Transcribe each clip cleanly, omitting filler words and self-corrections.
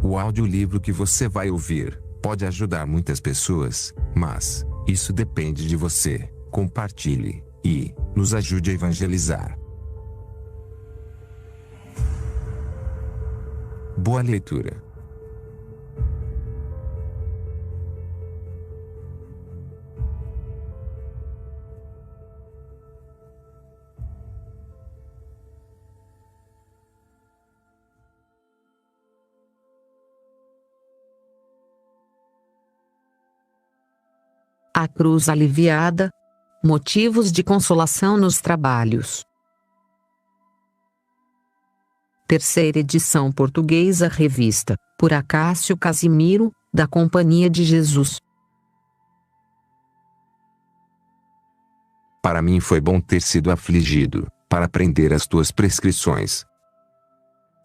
O audiolivro que você vai ouvir pode ajudar muitas pessoas, mas isso depende de você. Compartilhe e nos ajude a evangelizar. Boa leitura. A cruz aliviada. Motivos de consolação nos trabalhos. Terceira edição portuguesa revista, por Acácio Casimiro, da Companhia de Jesus. Para mim foi bom ter sido afligido, para aprender as tuas prescrições.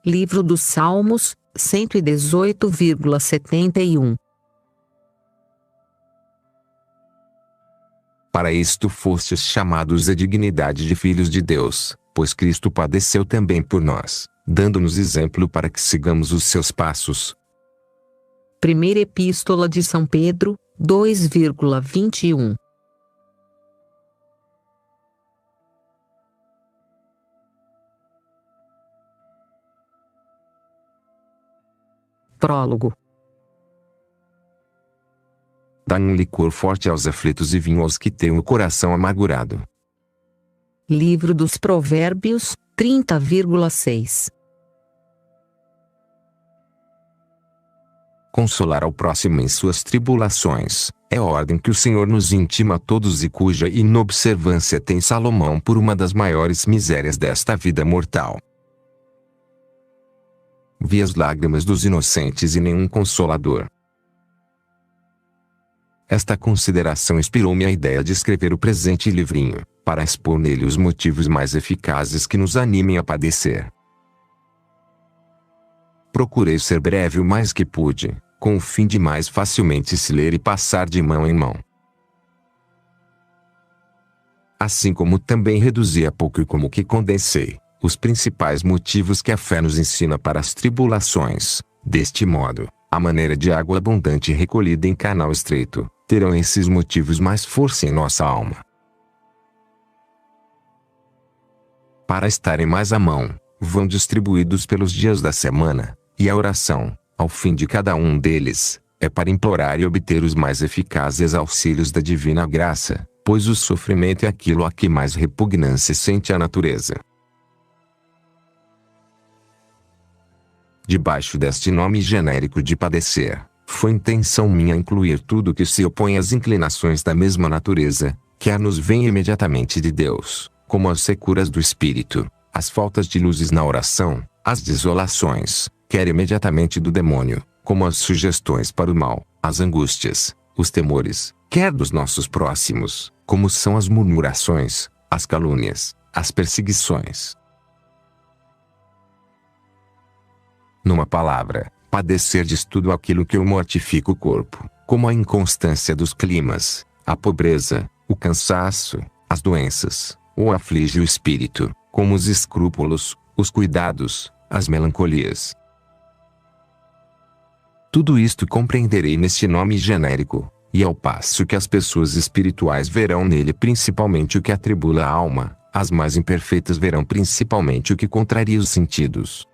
Livro dos Salmos, 118,71. Para isto fostes chamados à dignidade de filhos de Deus, pois Cristo padeceu também por nós, dando-nos exemplo para que sigamos os seus passos. Primeira Epístola de São Pedro, 2,21. Prólogo. Dá um licor forte aos aflitos e vinho aos que têm o coração amargurado. Livro dos Provérbios, 30,6. Consolar ao próximo em suas tribulações é a ordem que o Senhor nos intima a todos e cuja inobservância tem Salomão por uma das maiores misérias desta vida mortal. Vi as lágrimas dos inocentes e nenhum consolador. Esta consideração inspirou-me a ideia de escrever o presente livrinho, para expor nele os motivos mais eficazes que nos animem a padecer. Procurei ser breve o mais que pude, com o fim de mais facilmente se ler e passar de mão em mão. Assim como também reduzi a pouco e como que condensei os principais motivos que a fé nos ensina para as tribulações. Deste modo, à maneira de água abundante recolhida em canal estreito, terão esses motivos mais força em nossa alma. Para estarem mais à mão, vão distribuídos pelos dias da semana, e a oração, ao fim de cada um deles, é para implorar e obter os mais eficazes auxílios da divina graça, pois o sofrimento é aquilo a que mais repugnância sente a natureza. Debaixo deste nome genérico de padecer, foi intenção minha incluir tudo que se opõe às inclinações da mesma natureza, quer nos vem imediatamente de Deus, como as securas do espírito, as faltas de luzes na oração, as desolações, quer imediatamente do demônio, como as sugestões para o mal, as angústias, os temores, quer dos nossos próximos, como são as murmurações, as calúnias, as perseguições. Numa palavra, padecer diz tudo aquilo que o mortifica o corpo, como a inconstância dos climas, a pobreza, o cansaço, as doenças, ou aflige o espírito, como os escrúpulos, os cuidados, as melancolias. Tudo isto compreenderei neste nome genérico, e ao passo que as pessoas espirituais verão nele principalmente o que atribula a alma, as mais imperfeitas verão principalmente o que contraria os sentidos.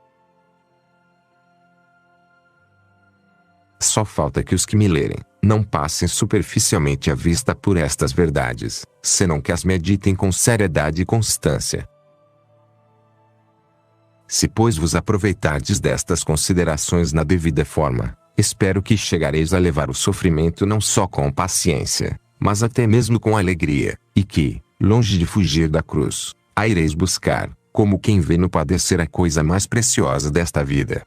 Só falta que os que me lerem, não passem superficialmente a vista por estas verdades, senão que as meditem com seriedade e constância. Se pois vos aproveitardes destas considerações na devida forma, espero que chegareis a levar o sofrimento não só com paciência, mas até mesmo com alegria, e que, longe de fugir da cruz, a ireis buscar, como quem vê no padecer a coisa mais preciosa desta vida.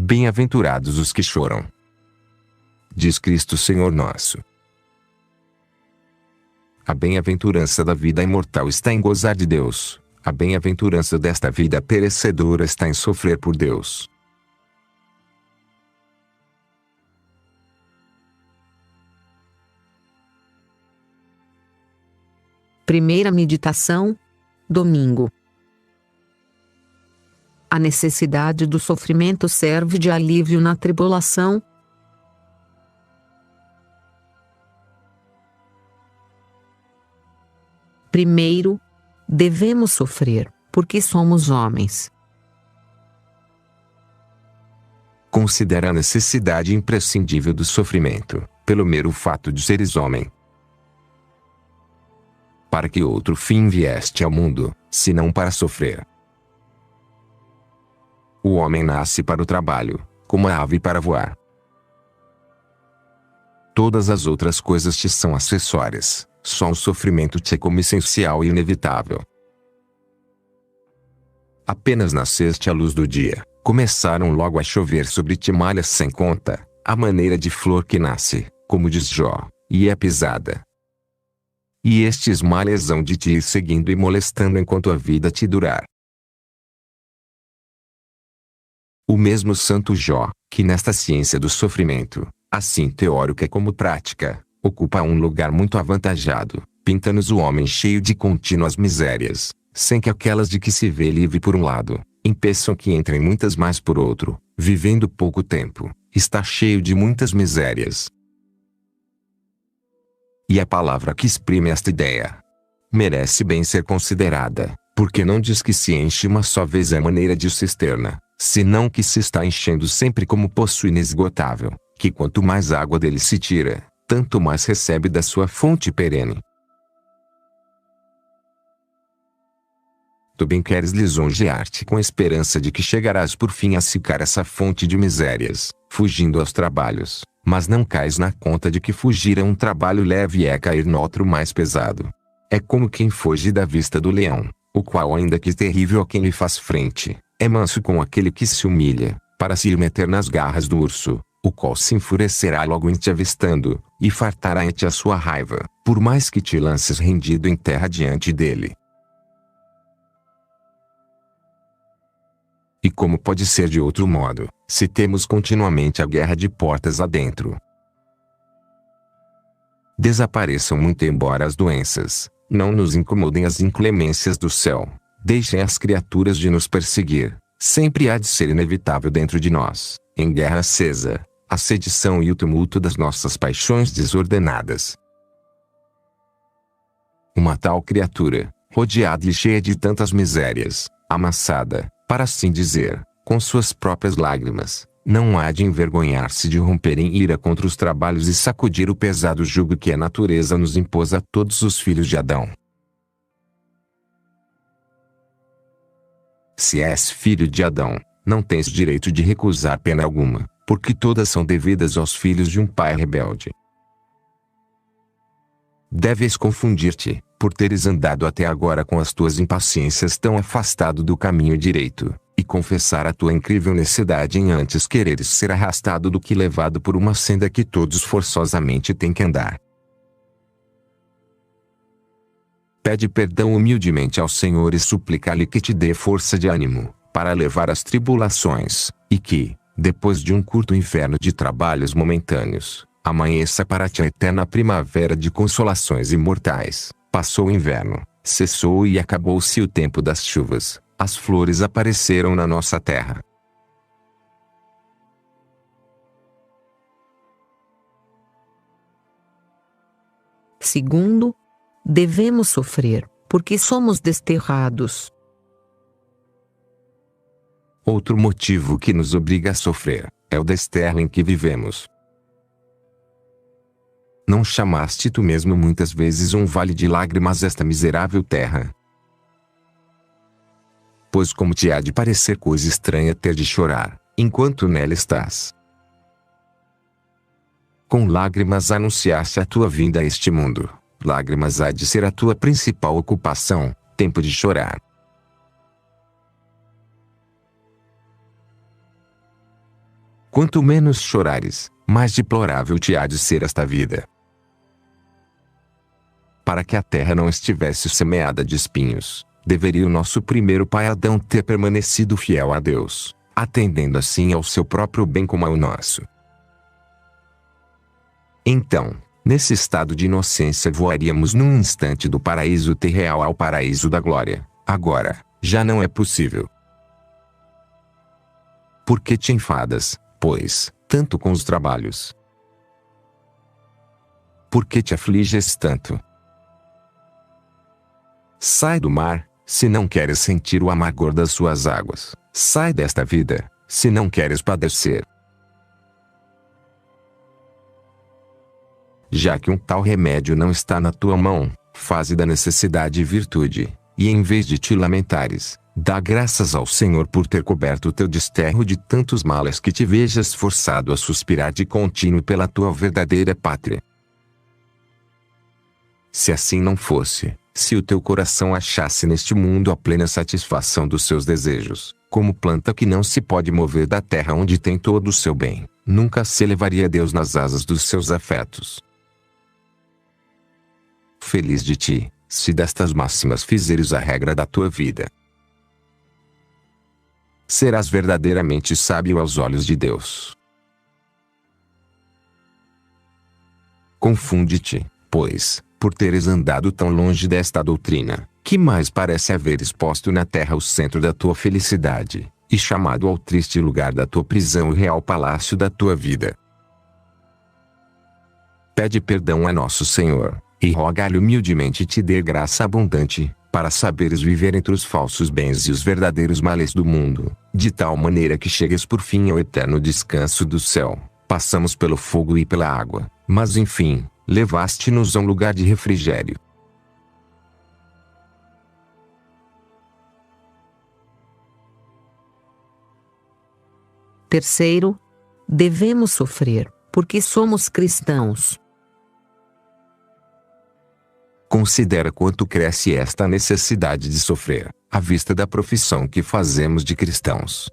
Bem-aventurados os que choram. Diz Cristo Senhor nosso. A bem-aventurança da vida imortal está em gozar de Deus, a bem-aventurança desta vida perecedora está em sofrer por Deus. Primeira meditação, domingo. A necessidade do sofrimento serve de alívio na tribulação. Primeiro, devemos sofrer, porque somos homens. Considera a necessidade imprescindível do sofrimento, pelo mero fato de seres homem. Para que outro fim vieste ao mundo, senão para sofrer. O homem nasce para o trabalho, como a ave para voar. Todas as outras coisas te são acessórias, só o sofrimento te é como essencial e inevitável. Apenas nasceste à luz do dia, começaram logo a chover sobre ti malhas sem conta, à maneira de flor que nasce, como diz Jó, e é pisada. E estes malhas hão de te ir seguindo e molestando enquanto a vida te durar. O mesmo santo Jó, que nesta ciência do sofrimento, assim teórica como prática, ocupa um lugar muito avantajado, pinta-nos o homem cheio de contínuas misérias, sem que aquelas de que se vê livre por um lado, impeçam que entrem muitas mais por outro, vivendo pouco tempo, está cheio de muitas misérias. E a palavra que exprime esta ideia merece bem ser considerada, porque não diz que se enche uma só vez à maneira de cisterna, senão que se está enchendo sempre como poço inesgotável, que quanto mais água dele se tira, tanto mais recebe da sua fonte perene. Tu bem queres lisonjear-te com a esperança de que chegarás por fim a secar essa fonte de misérias, fugindo aos trabalhos, mas não cais na conta de que fugir a um trabalho leve é cair noutro mais pesado. É como quem foge da vista do leão, o qual, ainda que terrível a quem lhe faz frente, é manso com aquele que se humilha, para se ir meter nas garras do urso, o qual se enfurecerá logo em te avistando, e fartará em ti a sua raiva, por mais que te lances rendido em terra diante dele. E como pode ser de outro modo, se temos continuamente a guerra de portas adentro? Desapareçam muito embora as doenças, não nos incomodem as inclemências do céu, deixem as criaturas de nos perseguir, sempre há de ser inevitável dentro de nós, em guerra acesa, a sedição e o tumulto das nossas paixões desordenadas. Uma tal criatura, rodeada e cheia de tantas misérias, amassada, para assim dizer, com suas próprias lágrimas, não há de envergonhar-se de romper em ira contra os trabalhos e sacudir o pesado jugo que a natureza nos impôs a todos os filhos de Adão. Se és filho de Adão, não tens direito de recusar pena alguma, porque todas são devidas aos filhos de um pai rebelde. Deves confundir-te, por teres andado até agora com as tuas impaciências tão afastado do caminho direito, e confessar a tua incrível necessidade em antes quereres ser arrastado do que levado por uma senda que todos forçosamente têm que andar. Pede perdão humildemente ao Senhor e suplica-lhe que te dê força de ânimo, para levar as tribulações, e que, depois de um curto inverno de trabalhos momentâneos, amanheça para ti a eterna primavera de consolações imortais. Passou o inverno, cessou e acabou-se o tempo das chuvas, as flores apareceram na nossa terra. Segundo, devemos sofrer, porque somos desterrados. Outro motivo que nos obriga a sofrer, é o desterro em que vivemos. Não chamaste tu mesmo muitas vezes um vale de lágrimas esta miserável terra? Pois como te há de parecer coisa estranha ter de chorar, enquanto nela estás? Com lágrimas anunciaste a tua vinda a este mundo, lágrimas há de ser a tua principal ocupação, tempo de chorar. Quanto menos chorares, mais deplorável te há de ser esta vida. Para que a terra não estivesse semeada de espinhos, deveria o nosso primeiro pai Adão ter permanecido fiel a Deus, atendendo assim ao seu próprio bem como ao nosso. Então, nesse estado de inocência voaríamos num instante do paraíso terreal ao paraíso da glória. Agora, já não é possível. Por que te enfadas, pois, tanto com os trabalhos? Por que te afliges tanto? Sai do mar, se não queres sentir o amargor das suas águas. Sai desta vida, se não queres padecer. Já que um tal remédio não está na tua mão, faze da necessidade virtude, e em vez de te lamentares, dá graças ao Senhor por ter coberto o teu desterro de tantos males que te vejas forçado a suspirar de contínuo pela tua verdadeira pátria. Se assim não fosse, se o teu coração achasse neste mundo a plena satisfação dos seus desejos, como planta que não se pode mover da terra onde tem todo o seu bem, nunca se elevaria Deus nas asas dos seus afetos. Feliz de ti, se destas máximas fizeres a regra da tua vida. Serás verdadeiramente sábio aos olhos de Deus. Confunde-te, pois, por teres andado tão longe desta doutrina, que mais parece haveres posto na terra o centro da tua felicidade, e chamado ao triste lugar da tua prisão o real palácio da tua vida. Pede perdão a nosso Senhor, e roga-lhe humildemente te dê graça abundante, para saberes viver entre os falsos bens e os verdadeiros males do mundo, de tal maneira que chegues por fim ao eterno descanso do céu. Passamos pelo fogo e pela água, mas enfim, levaste-nos a um lugar de refrigério. Terceiro, devemos sofrer, porque somos cristãos. Considera quanto cresce esta necessidade de sofrer, à vista da profissão que fazemos de cristãos.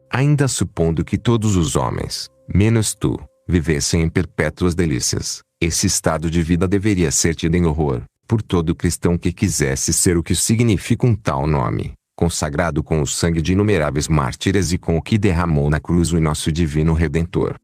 Ainda supondo que todos os homens, menos tu, vivessem em perpétuas delícias, esse estado de vida deveria ser tido em horror, por todo cristão que quisesse ser o que significa um tal nome, consagrado com o sangue de inumeráveis mártires e com o que derramou na cruz o nosso divino Redentor.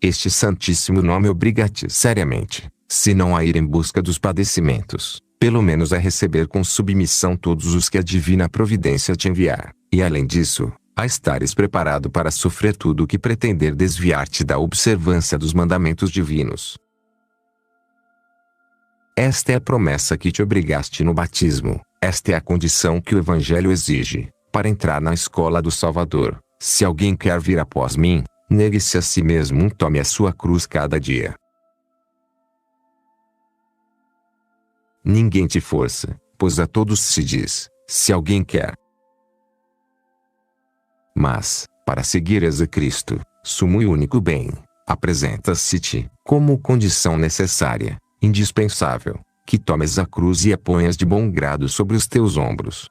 Este santíssimo nome obriga-te seriamente, se não a ir em busca dos padecimentos, pelo menos a receber com submissão todos os que a divina providência te enviar, e além disso, a estares preparado para sofrer tudo o que pretender desviar-te da observância dos mandamentos divinos. Esta é a promessa que te obrigaste no batismo, esta é a condição que o Evangelho exige, para entrar na escola do Salvador. Se alguém quer vir após mim, negue-se a si mesmo, tome a sua cruz cada dia. Ninguém te força, pois a todos se diz, se alguém quer. Mas, para seguires a Cristo, sumo e único bem, apresenta-se-te, como condição necessária, indispensável, que tomes a cruz e a ponhas de bom grado sobre os teus ombros.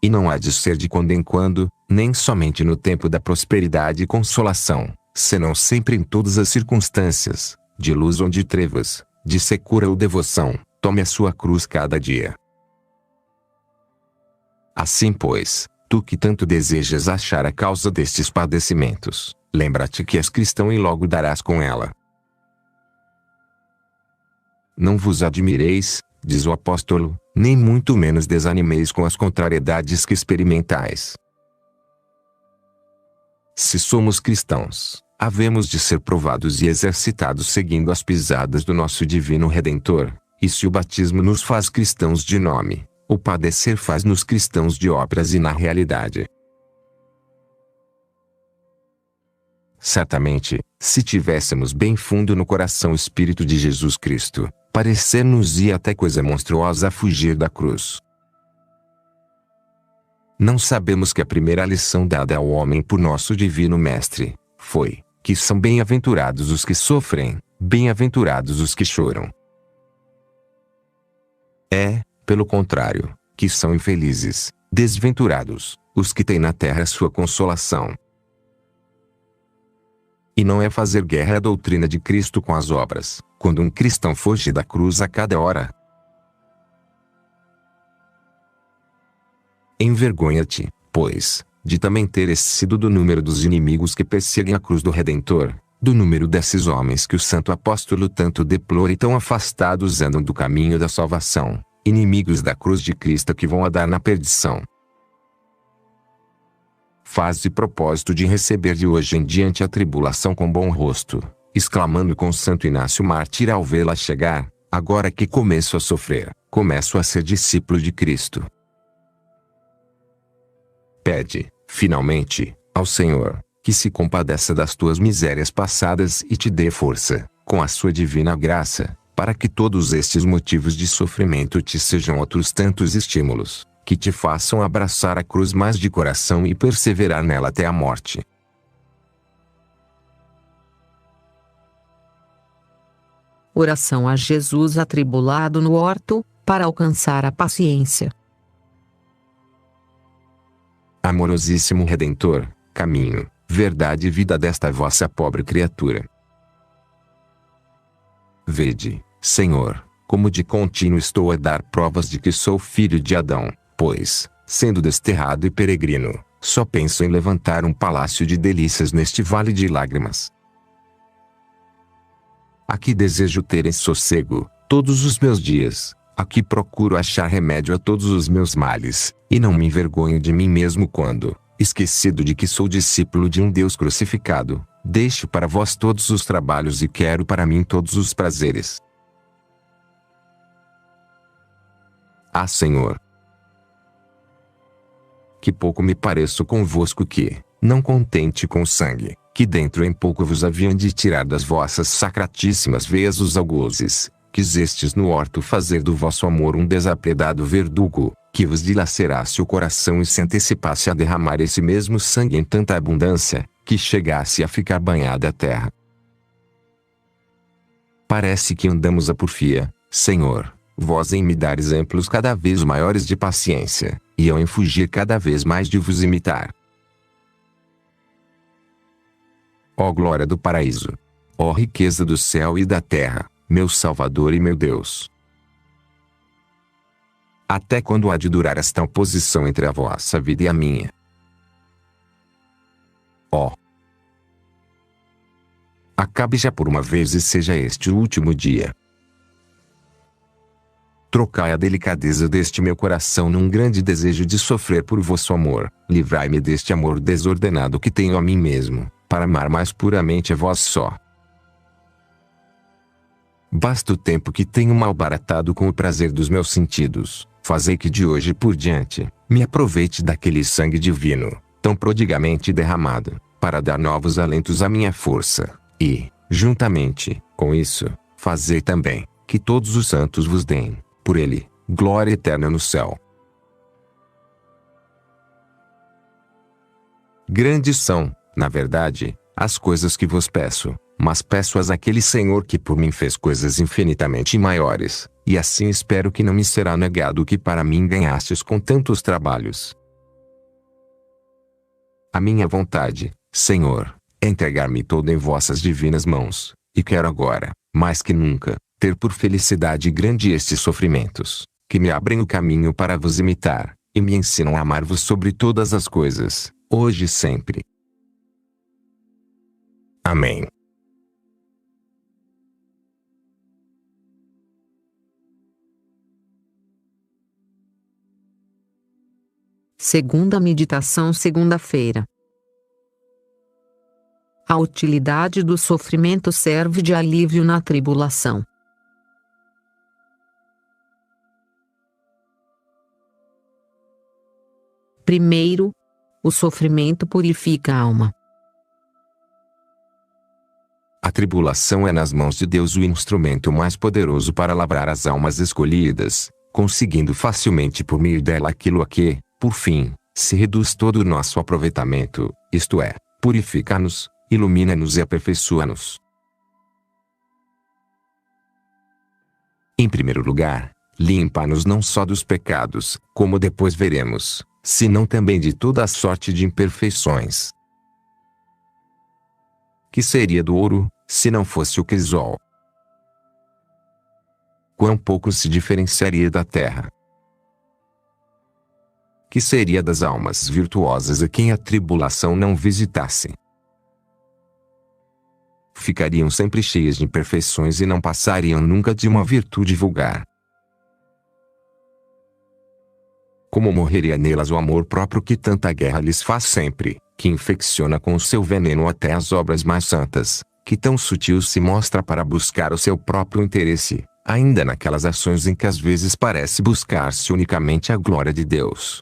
E não há de ser de quando em quando, nem somente no tempo da prosperidade e consolação, senão sempre em todas as circunstâncias, de luz ou de trevas, de secura ou devoção, tome a sua cruz cada dia. Assim pois, tu que tanto desejas achar a causa destes padecimentos, lembra-te que és cristão e logo darás com ela. Não vos admireis, diz o apóstolo, nem muito menos desanimeis com as contrariedades que experimentais. Se somos cristãos, havemos de ser provados e exercitados seguindo as pisadas do nosso divino Redentor, e se o batismo nos faz cristãos de nome, o padecer faz-nos cristãos de obras e na realidade. Certamente, se tivéssemos bem fundo no coração o Espírito de Jesus Cristo, parecer-nos-ia até coisa monstruosa fugir da cruz. Não sabemos que a primeira lição dada ao homem por nosso divino Mestre, foi, que são bem-aventurados os que sofrem, bem-aventurados os que choram. É, pelo contrário, que são infelizes, desventurados, os que têm na terra sua consolação. E não é fazer guerra à doutrina de Cristo com as obras, quando um cristão foge da cruz a cada hora. Envergonha-te, pois, de também teres sido do número dos inimigos que perseguem a cruz do Redentor, do número desses homens que o santo apóstolo tanto deplora e tão afastados andam do caminho da salvação, inimigos da cruz de Cristo que vão a dar na perdição. Faze propósito de receber de hoje em diante a tribulação com bom rosto, exclamando com Santo Inácio Mártir ao vê-la chegar: agora que começo a sofrer, começo a ser discípulo de Cristo. Pede, finalmente, ao Senhor, que se compadeça das tuas misérias passadas e te dê força, com a sua divina graça, para que todos estes motivos de sofrimento te sejam outros tantos estímulos, que te façam abraçar a cruz mais de coração e perseverar nela até a morte. Oração a Jesus atribulado no horto, para alcançar a paciência. Amorosíssimo Redentor, caminho, verdade e vida desta vossa pobre criatura. Vede, Senhor, como de contínuo estou a dar provas de que sou filho de Adão, pois, sendo desterrado e peregrino, só penso em levantar um palácio de delícias neste vale de lágrimas. Aqui desejo ter em sossego, todos os meus dias, aqui procuro achar remédio a todos os meus males, e não me envergonho de mim mesmo quando, esquecido de que sou discípulo de um Deus crucificado, deixo para vós todos os trabalhos e quero para mim todos os prazeres. Ah, Senhor! Que pouco me pareço convosco que, não contente com o sangue, que dentro em pouco vos haviam de tirar das vossas sacratíssimas veias os algozes, quisestes no horto fazer do vosso amor um desapredado verdugo, que vos dilacerasse o coração e se antecipasse a derramar esse mesmo sangue em tanta abundância, que chegasse a ficar banhada a terra. Parece que andamos a porfia, Senhor, vós em me dar exemplos cada vez maiores de paciência, e eu em fugir cada vez mais de vos imitar. Ó glória do paraíso! Ó riqueza do céu e da terra, meu Salvador e meu Deus! Até quando há de durar esta oposição entre a vossa vida e a minha? Ó! Acabe já por uma vez e seja este o último dia. Trocai a delicadeza deste meu coração num grande desejo de sofrer por vosso amor, livrai-me deste amor desordenado que tenho a mim mesmo, para amar mais puramente a vós só. Basta o tempo que tenho malbaratado com o prazer dos meus sentidos, fazei que de hoje por diante, me aproveite daquele sangue divino, tão prodigamente derramado, para dar novos alentos à minha força, e, juntamente, com isso, fazei também, que todos os santos vos deem, por ele, glória eterna no céu. Grandes são, na verdade, as coisas que vos peço, mas peço-as àquele Senhor que por mim fez coisas infinitamente maiores, e assim espero que não me será negado o que para mim ganhastes com tantos trabalhos. A minha vontade, Senhor, é entregar-me todo em vossas divinas mãos, e quero agora, mais que nunca, ter por felicidade grande estes sofrimentos, que me abrem o caminho para vos imitar, e me ensinam a amar-vos sobre todas as coisas, hoje e sempre. Amém. Segunda meditação, segunda-feira. A utilidade do sofrimento serve de alívio na tribulação. Primeiro, o sofrimento purifica a alma. A tribulação é nas mãos de Deus o instrumento mais poderoso para lavrar as almas escolhidas, conseguindo facilmente por meio dela aquilo a que, por fim, se reduz todo o nosso aproveitamento, isto é, purifica-nos, ilumina-nos e aperfeiçoa-nos. Em primeiro lugar, limpa-nos não só dos pecados, como depois veremos, senão também de toda a sorte de imperfeições. Que seria do ouro, se não fosse o crisol? Quão pouco se diferenciaria da terra? Que seria das almas virtuosas a quem a tribulação não visitasse? Ficariam sempre cheias de imperfeições e não passariam nunca de uma virtude vulgar. Como morreria nelas o amor próprio que tanta guerra lhes faz sempre, que infecciona com o seu veneno até as obras mais santas, que tão sutil se mostra para buscar o seu próprio interesse, ainda naquelas ações em que às vezes parece buscar-se unicamente a glória de Deus.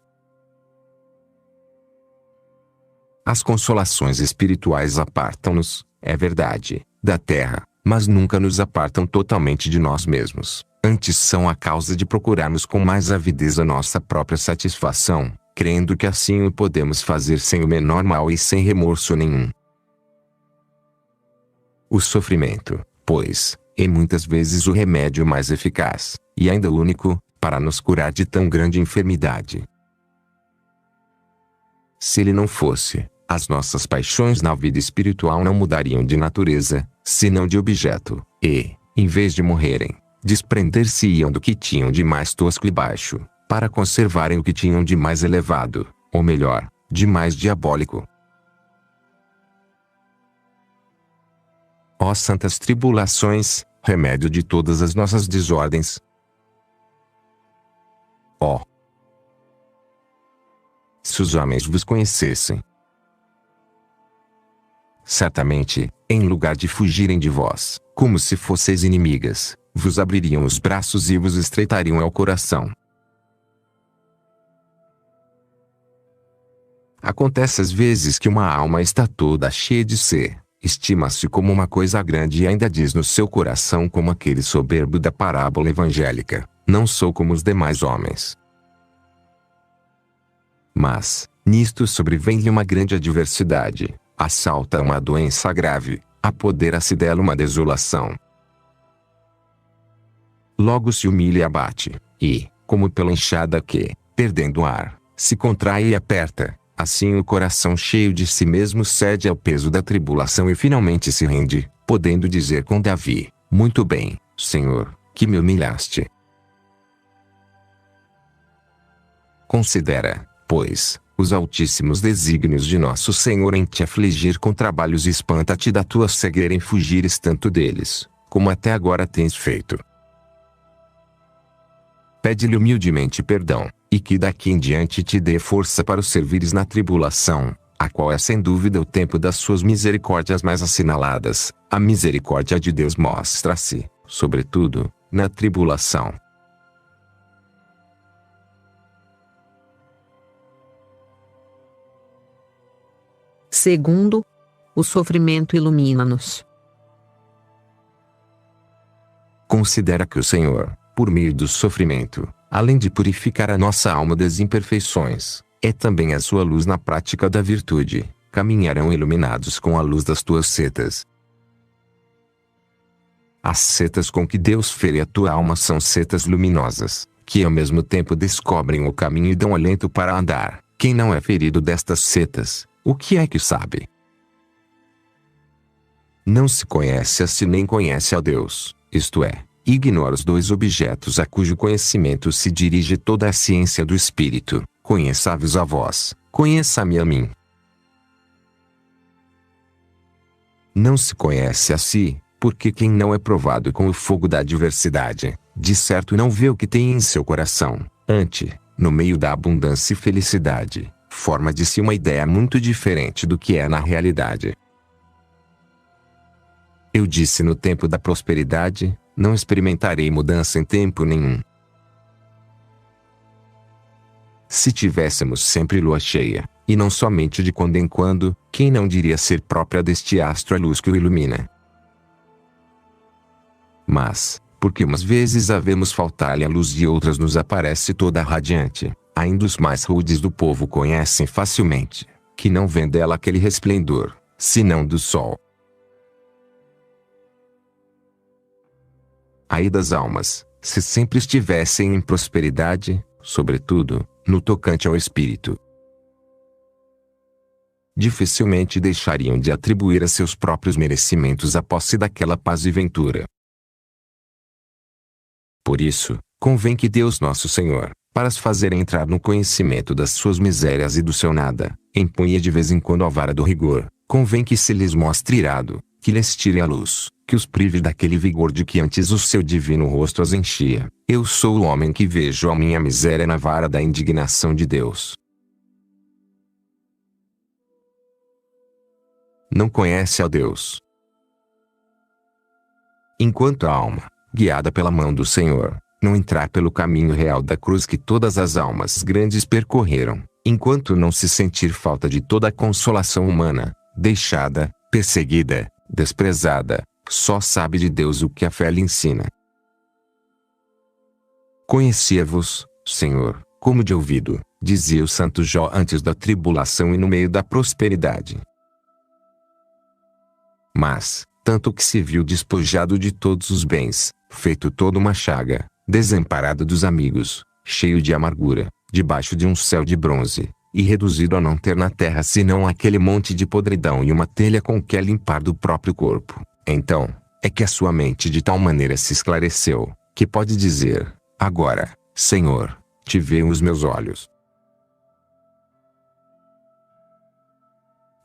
As consolações espirituais apartam-nos, é verdade, da terra, mas nunca nos apartam totalmente de nós mesmos. Antes são a causa de procurarmos com mais avidez a nossa própria satisfação, crendo que assim o podemos fazer sem o menor mal e sem remorso nenhum. O sofrimento, pois, é muitas vezes o remédio mais eficaz, e ainda único, para nos curar de tão grande enfermidade. Se ele não fosse, as nossas paixões na vida espiritual não mudariam de natureza, senão de objeto, e, em vez de morrerem, desprender-se-iam do que tinham de mais tosco e baixo, para conservarem o que tinham de mais elevado, ou melhor, de mais diabólico. Ó santas tribulações, remédio de todas as nossas desordens! Ó! Se os homens vos conhecessem! Certamente, em lugar de fugirem de vós, como se fosseis inimigas, vos abririam os braços e vos estreitariam ao coração. Acontece às vezes que uma alma está toda cheia de si, estima-se como uma coisa grande e ainda diz no seu coração como aquele soberbo da parábola evangélica: não sou como os demais homens. Mas, nisto sobrevém-lhe uma grande adversidade, assalta uma doença grave, apodera-se dela uma desolação. Logo se humilha e abate, e, como pela enxada que, perdendo o ar, se contrai e aperta, assim o coração cheio de si mesmo cede ao peso da tribulação e finalmente se rende, podendo dizer com Davi: muito bem, Senhor, que me humilhaste. Considera, pois, os altíssimos desígnios de nosso Senhor em te afligir com trabalhos e espanta-te da tua cegueira em fugires tanto deles, como até agora tens feito. Pede-lhe humildemente perdão, e que daqui em diante te dê força para o servires na tribulação, a qual é sem dúvida o tempo das suas misericórdias mais assinaladas. A misericórdia de Deus mostra-se, sobretudo, na tribulação. Segundo, o sofrimento ilumina-nos. Considera que o Senhor, por meio do sofrimento, além de purificar a nossa alma das imperfeições, é também a sua luz na prática da virtude. Caminharão iluminados com a luz das tuas setas. As setas com que Deus fere a tua alma são setas luminosas, que ao mesmo tempo descobrem o caminho e dão alento para andar. Quem não é ferido destas setas, o que é que sabe? Não se conhece a si nem conhece a Deus, isto é, ignora os dois objetos a cujo conhecimento se dirige toda a ciência do Espírito. Conheçai-vos a vós, conheça-me a mim. Não se conhece a si, porque quem não é provado com o fogo da adversidade, de certo não vê o que tem em seu coração. Antes, no meio da abundância e felicidade, forma de si uma ideia muito diferente do que é na realidade. Eu disse no tempo da prosperidade: não experimentarei mudança em tempo nenhum. Se tivéssemos sempre lua cheia, e não somente de quando em quando, quem não diria ser própria deste astro a luz que o ilumina? Mas, porque umas vezes havemos faltar-lhe a luz e outras nos aparece toda radiante, ainda os mais rudes do povo conhecem facilmente, que não vem dela aquele resplendor, senão do sol. Ai das almas, se sempre estivessem em prosperidade, sobretudo, no tocante ao espírito. Dificilmente deixariam de atribuir a seus próprios merecimentos a posse daquela paz e ventura. Por isso, convém que Deus nosso Senhor, para as fazer entrar no conhecimento das suas misérias e do seu nada, empunha de vez em quando a vara do rigor. Convém que se lhes mostre irado, que lhes tire a luz, que os prive daquele vigor de que antes o seu divino rosto as enchia. Eu sou o homem que vejo a minha miséria na vara da indignação de Deus. Não conhece a Deus. Enquanto a alma, guiada pela mão do Senhor, não entrar pelo caminho real da cruz que todas as almas grandes percorreram, enquanto não se sentir falta de toda a consolação humana, deixada, perseguida, desprezada, só sabe de Deus o que a fé lhe ensina. Conhecia-vos, Senhor, como de ouvido, dizia o santo Jó antes da tribulação e no meio da prosperidade. Mas, tanto que se viu despojado de todos os bens, feito toda uma chaga, desamparado dos amigos, cheio de amargura, debaixo de um céu de bronze, e reduzido a não ter na terra senão aquele monte de podridão e uma telha com que limpar do próprio corpo. Então, é que a sua mente de tal maneira se esclareceu, que pode dizer, agora, Senhor, te veem os meus olhos.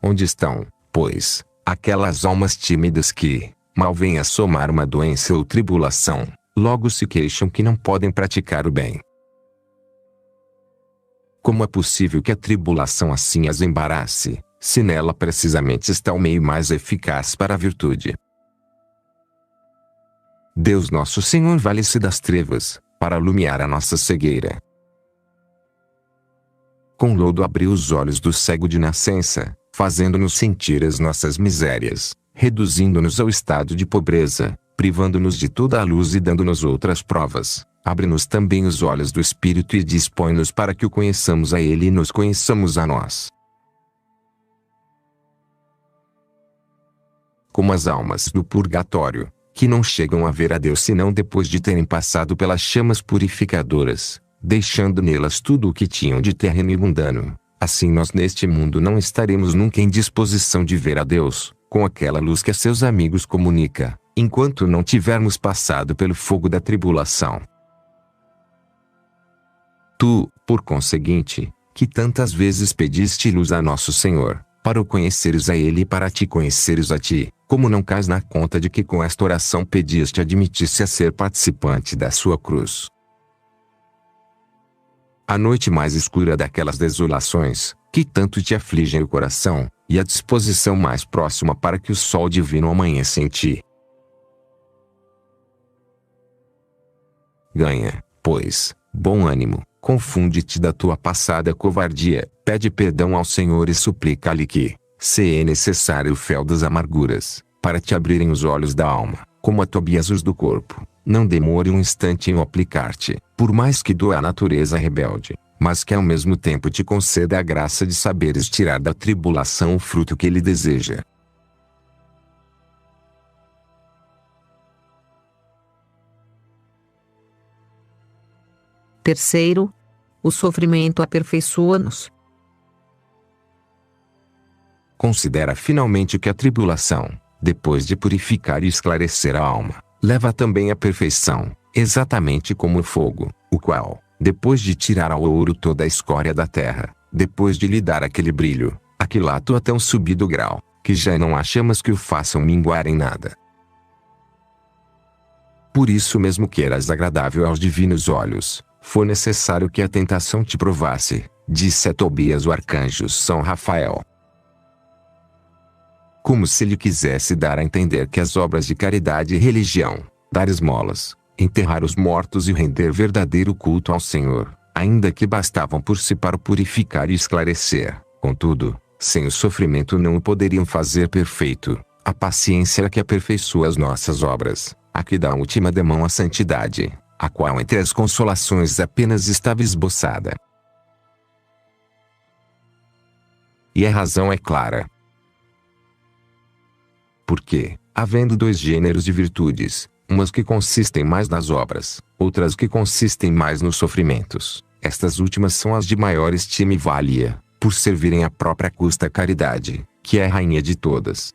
Onde estão, pois, aquelas almas tímidas que, mal vêm a somar uma doença ou tribulação, logo se queixam que não podem praticar o bem? Como é possível que a tribulação assim as embarace, se nela precisamente está o meio mais eficaz para a virtude? Deus nosso Senhor vale-se das trevas, para iluminar a nossa cegueira. Com lodo abriu os olhos do cego de nascença, fazendo-nos sentir as nossas misérias, reduzindo-nos ao estado de pobreza, privando-nos de toda a luz e dando-nos outras provas. Abre-nos também os olhos do Espírito e dispõe-nos para que o conheçamos a Ele e nos conheçamos a nós. Como as almas do purgatório, que não chegam a ver a Deus senão depois de terem passado pelas chamas purificadoras, deixando nelas tudo o que tinham de terreno e mundano, assim nós neste mundo não estaremos nunca em disposição de ver a Deus, com aquela luz que a seus amigos comunica, enquanto não tivermos passado pelo fogo da tribulação. Tu, por conseguinte, que tantas vezes pediste luz a nosso Senhor, para o conheceres a Ele e para te conheceres a ti, como não cais na conta de que com esta oração pediste admitisse a ser participante da sua cruz. A noite mais escura daquelas desolações, que tanto te afligem o coração, e a disposição mais próxima para que o sol divino amanheça em ti. Ganha, pois, bom ânimo, confunde-te da tua passada covardia, pede perdão ao Senhor e suplica-lhe que, se é necessário o fel das amarguras, para te abrirem os olhos da alma, como a Tobias os do corpo, não demore um instante em o aplicar-te, por mais que doa a natureza rebelde, mas que ao mesmo tempo te conceda a graça de saberes tirar da tribulação o fruto que ele deseja. Terceiro, o sofrimento aperfeiçoa-nos. Considera finalmente que a tribulação, depois de purificar e esclarecer a alma, leva também à perfeição, exatamente como o fogo, o qual, depois de tirar ao ouro toda a escória da terra, depois de lhe dar aquele brilho, aquilata até um subido grau, que já não há chamas que o façam minguar em nada. Por isso mesmo que eras agradável aos divinos olhos, foi necessário que a tentação te provasse, disse a Tobias o arcanjo São Rafael. Como se lhe quisesse dar a entender que as obras de caridade e religião, dar esmolas, enterrar os mortos e render verdadeiro culto ao Senhor, ainda que bastavam por si para purificar e esclarecer, contudo, sem o sofrimento não o poderiam fazer perfeito. A paciência é a que aperfeiçoa as nossas obras, a que dá a última demão à santidade, a qual entre as consolações apenas estava esboçada. E a razão é clara. Porque, havendo dois gêneros de virtudes, umas que consistem mais nas obras, outras que consistem mais nos sofrimentos, estas últimas são as de maior estima e valia, por servirem à própria custa caridade, que é a rainha de todas.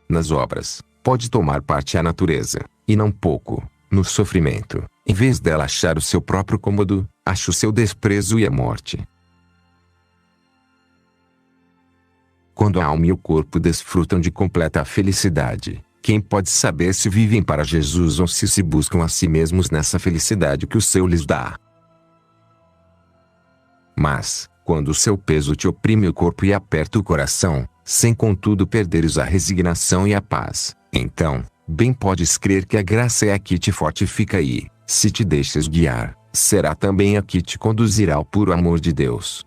Nas obras, pode tomar parte a natureza, e não pouco, no sofrimento, em vez dela achar o seu próprio cômodo, acha o seu desprezo e a morte. Quando a alma e o corpo desfrutam de completa felicidade, quem pode saber se vivem para Jesus ou se buscam a si mesmos nessa felicidade que o céu lhes dá? Mas, quando o seu peso te oprime o corpo e aperta o coração, sem contudo perderes a resignação e a paz, então, bem podes crer que a graça é a que te fortifica e, se te deixas guiar, será também a que te conduzirá ao puro amor de Deus.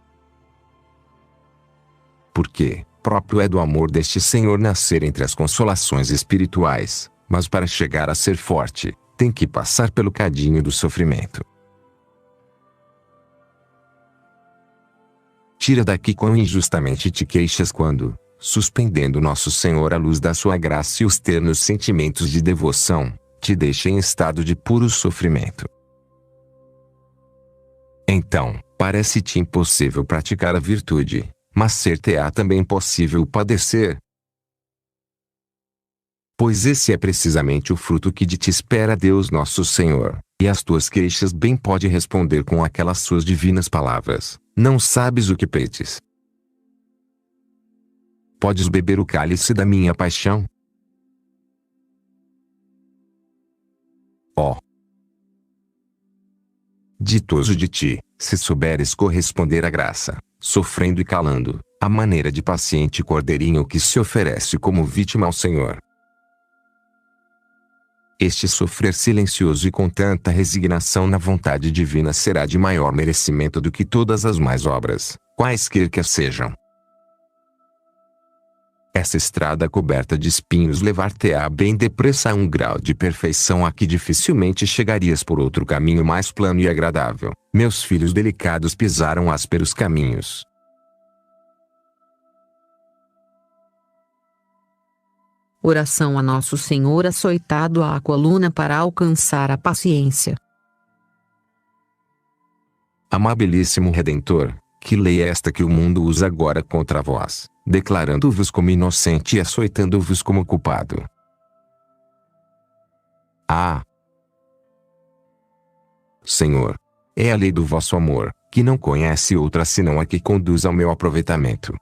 Porque, próprio é do amor deste Senhor nascer entre as consolações espirituais, mas para chegar a ser forte, tem que passar pelo cadinho do sofrimento. Tira daqui quão injustamente te queixas quando, suspendendo Nosso Senhor à luz da sua graça e os ternos sentimentos de devoção, te deixa em estado de puro sofrimento. Então, parece-te impossível praticar a virtude, mas ser-te-á também possível padecer. Pois esse é precisamente o fruto que de ti espera Deus Nosso Senhor, e às tuas queixas bem pode responder com aquelas suas divinas palavras: não sabes o que pedes. Podes beber o cálice da minha paixão? Ó! Ditoso de ti, se souberes corresponder à graça, sofrendo e calando, à maneira de paciente cordeirinho que se oferece como vítima ao Senhor. Este sofrer silencioso e com tanta resignação na vontade divina será de maior merecimento do que todas as mais obras, quaisquer que sejam. Essa estrada coberta de espinhos levar-te-á bem depressa a um grau de perfeição a que dificilmente chegarias por outro caminho mais plano e agradável. Meus filhos delicados pisaram ásperos caminhos. Oração a Nosso Senhor açoitado à coluna para alcançar a paciência. Amabilíssimo Redentor, que lei é esta que o mundo usa agora contra vós, declarando-vos como inocente e açoitando-vos como culpado? Ah! Senhor, é a lei do vosso amor, que não conhece outra senão a que conduz ao meu aproveitamento.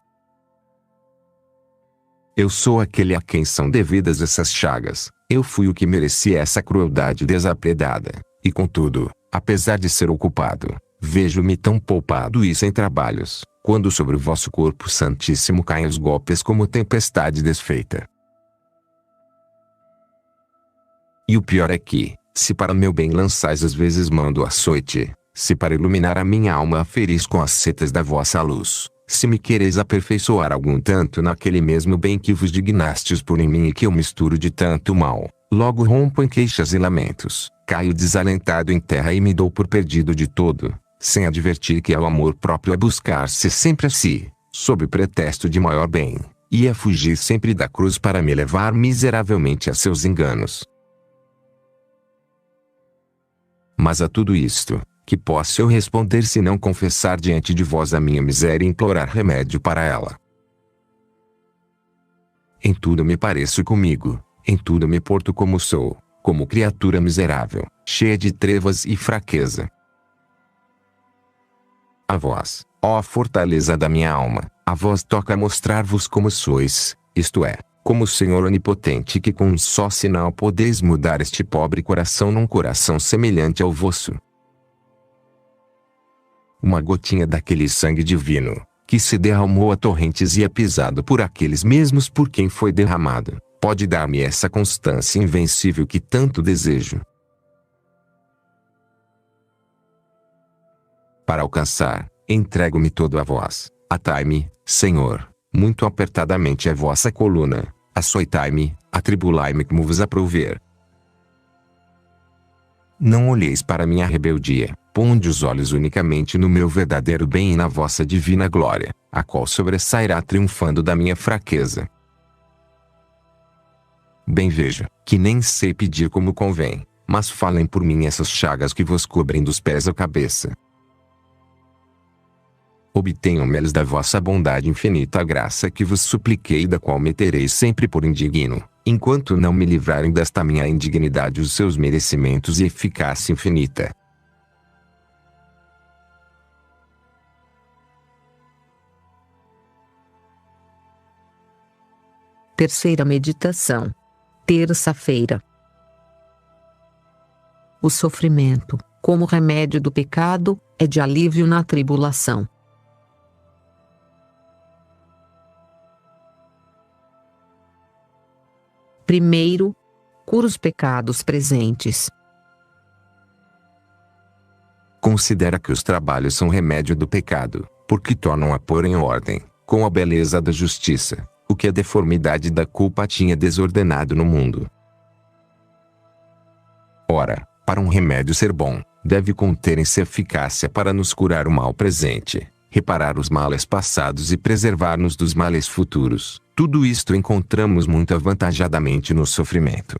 Eu sou aquele a quem são devidas essas chagas, eu fui o que merecia essa crueldade desapiedada, e contudo, apesar de ser o culpado, vejo-me tão poupado e sem trabalhos, quando sobre o vosso corpo santíssimo caem os golpes como tempestade desfeita. E o pior é que, se para meu bem lançais às vezes mando açoite, se para iluminar a minha alma a feris com as setas da vossa luz, se me quereis aperfeiçoar algum tanto naquele mesmo bem que vos dignastes por em mim e que eu misturo de tanto mal, logo rompo em queixas e lamentos, caio desalentado em terra e me dou por perdido de todo, sem advertir que é o amor próprio a buscar-se sempre a si, sob pretexto de maior bem, e a fugir sempre da cruz para me levar miseravelmente a seus enganos. Mas a tudo isto, que posso eu responder se não confessar diante de vós a minha miséria e implorar remédio para ela? Em tudo me pareço comigo, em tudo me porto como sou, como criatura miserável, cheia de trevas e fraqueza. A vós, ó fortaleza da minha alma, a vós toca mostrar-vos como sois, isto é, como o Senhor onipotente que com um só sinal podeis mudar este pobre coração num coração semelhante ao vosso. Uma gotinha daquele sangue divino, que se derramou a torrentes e é pisado por aqueles mesmos por quem foi derramado, pode dar-me essa constância invencível que tanto desejo. Para alcançar, entrego-me todo a vós, atai-me, Senhor, muito apertadamente a vossa coluna, açoitai-me, atribulai-me como vos aprouver. Não olheis para minha rebeldia, ponde os olhos unicamente no meu verdadeiro bem e na vossa divina glória, a qual sobressairá triunfando da minha fraqueza. Bem veja, que nem sei pedir como convém, mas falem por mim essas chagas que vos cobrem dos pés à cabeça. Obtenham-me da vossa bondade infinita a graça que vos supliquei, da qual me tereis sempre por indigno, enquanto não me livrarem desta minha indignidade os seus merecimentos e eficácia infinita. Terceira meditação. Terça-feira. O sofrimento, como remédio do pecado, é de alívio na tribulação. Primeiro, cura os pecados presentes. Considera que os trabalhos são remédio do pecado, porque tornam a pôr em ordem, com a beleza da justiça, o que a deformidade da culpa tinha desordenado no mundo. Ora, para um remédio ser bom, deve conter em si eficácia para nos curar o mal presente, reparar os males passados e preservar-nos dos males futuros. Tudo isto encontramos muito avantajadamente no sofrimento.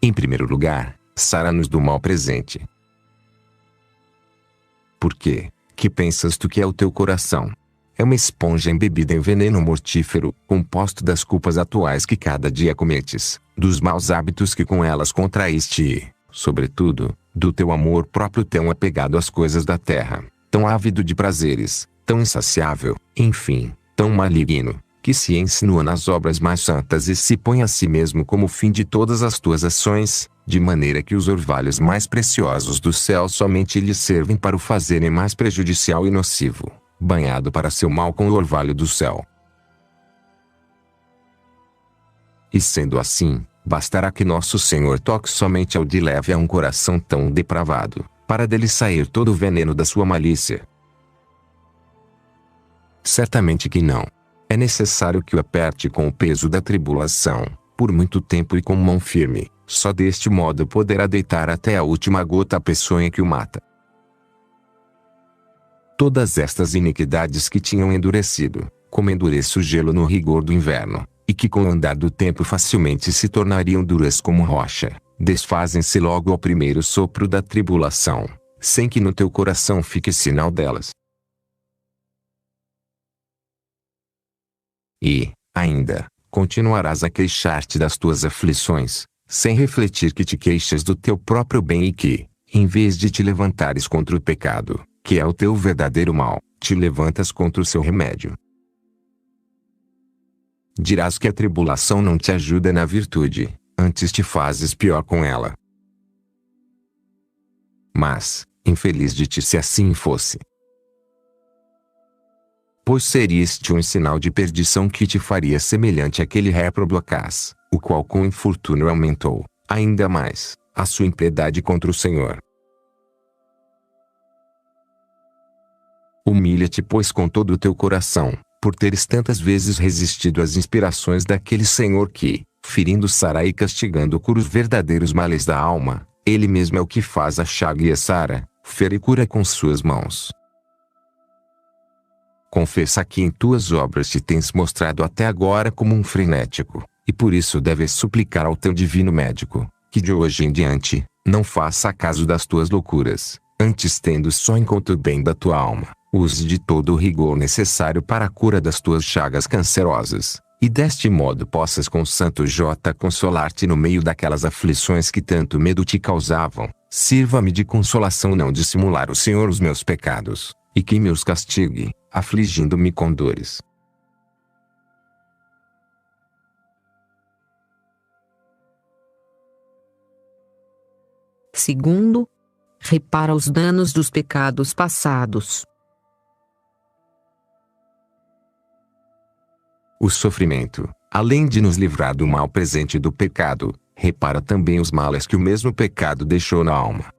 Em primeiro lugar, sara-nos do mal presente. Por quê? Que pensas tu que é o teu coração? É uma esponja embebida em veneno mortífero, composto das culpas atuais que cada dia cometes, dos maus hábitos que com elas contraíste e, sobretudo, do teu amor próprio tão apegado às coisas da terra, tão ávido de prazeres, tão insaciável, enfim, tão maligno, que se insinua nas obras mais santas e se põe a si mesmo como fim de todas as tuas ações, de maneira que os orvalhos mais preciosos do céu somente lhe servem para o fazerem mais prejudicial e nocivo, banhado para seu mal com o orvalho do céu. E sendo assim, bastará que nosso Senhor toque somente ao de leve a um coração tão depravado, para dele sair todo o veneno da sua malícia. Certamente que não. É necessário que o aperte com o peso da tribulação, por muito tempo e com mão firme, só deste modo poderá deitar até a última gota a peçonha que o mata. Todas estas iniquidades que tinham endurecido, como endurece o gelo no rigor do inverno, e que com o andar do tempo facilmente se tornariam duras como rocha, desfazem-se logo ao primeiro sopro da tribulação, sem que no teu coração fique sinal delas. E, ainda, continuarás a queixar-te das tuas aflições, sem refletir que te queixas do teu próprio bem e que, em vez de te levantares contra o pecado, que é o teu verdadeiro mal, te levantas contra o seu remédio. Dirás que a tribulação não te ajuda na virtude, antes te fazes pior com ela. Mas, infeliz de ti se assim fosse. Pois seria este um sinal de perdição que te faria semelhante àquele réprobo Acás, o qual com infortúnio aumentou, ainda mais, a sua impiedade contra o Senhor. Humilha-te pois com todo o teu coração, por teres tantas vezes resistido às inspirações daquele Senhor que, ferindo Sara e castigando cura os verdadeiros males da alma, ele mesmo é o que faz a chaga e a Sara, fere e cura com suas mãos. Confessa que em tuas obras te tens mostrado até agora como um frenético, e por isso deves suplicar ao teu divino médico, que de hoje em diante, não faça caso das tuas loucuras, antes tendo só em conta o bem da tua alma, use de todo o rigor necessário para a cura das tuas chagas cancerosas, e deste modo possas com Santo J consolar-te no meio daquelas aflições que tanto medo te causavam. Sirva-me de consolação não dissimular o Senhor os meus pecados, e que me os castigue, afligindo-me com dores. Segundo, repara os danos dos pecados passados. O sofrimento, além de nos livrar do mal presente do pecado, repara também os males que o mesmo pecado deixou na alma.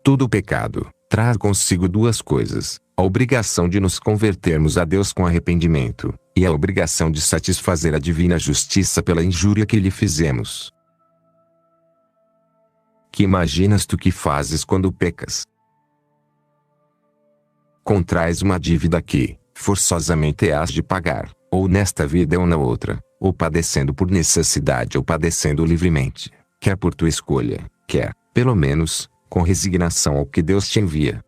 Todo pecado traz consigo duas coisas: a obrigação de nos convertermos a Deus com arrependimento, e a obrigação de satisfazer a divina justiça pela injúria que lhe fizemos. Que imaginas tu que fazes quando pecas? Contrais uma dívida que, forçosamente has de pagar, ou nesta vida ou na outra, ou padecendo por necessidade ou padecendo livremente, quer por tua escolha, quer, pelo menos, com resignação ao que Deus te envia.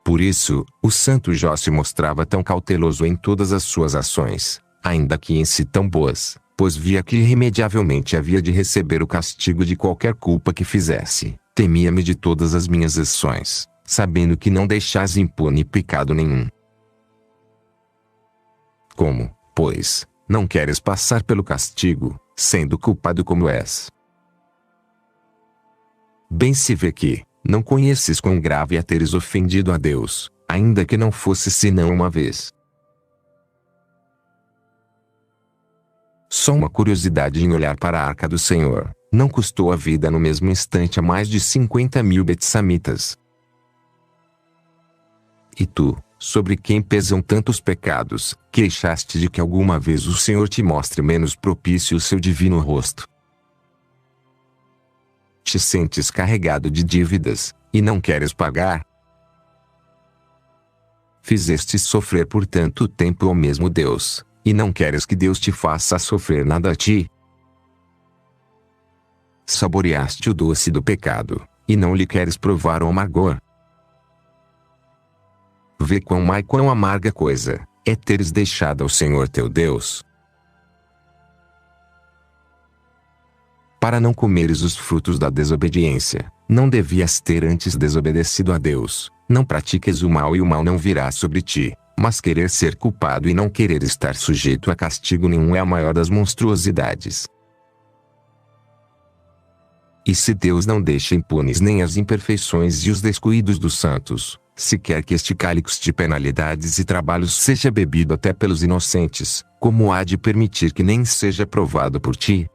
Por isso, o santo Jó se mostrava tão cauteloso em todas as suas ações, ainda que em si tão boas, pois via que irremediavelmente havia de receber o castigo de qualquer culpa que fizesse. Temia-me de todas as minhas ações, sabendo que não deixais impune pecado nenhum. Como, pois, não queres passar pelo castigo, sendo culpado como és? Bem se vê que, não conheces quão grave é teres ofendido a Deus, ainda que não fosse senão uma vez. Só uma curiosidade em olhar para a arca do Senhor, não custou a vida no mesmo instante a mais de 50.000 betsamitas. E tu, sobre quem pesam tantos pecados, queixaste de que alguma vez o Senhor te mostre menos propício o seu divino rosto. Te sentes carregado de dívidas, e não queres pagar? Fizeste sofrer por tanto tempo ao mesmo Deus, e não queres que Deus te faça sofrer nada a ti? Saboreaste o doce do pecado, e não lhe queres provar o amargor? Vê quão amarga coisa é teres deixado ao Senhor teu Deus. Para não comeres os frutos da desobediência, não devias ter antes desobedecido a Deus. Não pratiques o mal e o mal não virá sobre ti, mas querer ser culpado e não querer estar sujeito a castigo nenhum é a maior das monstruosidades. E se Deus não deixa impunes nem as imperfeições e os descuidos dos santos, se quer que este cálice de penalidades e trabalhos seja bebido até pelos inocentes, como há de permitir que nem seja provado por ti?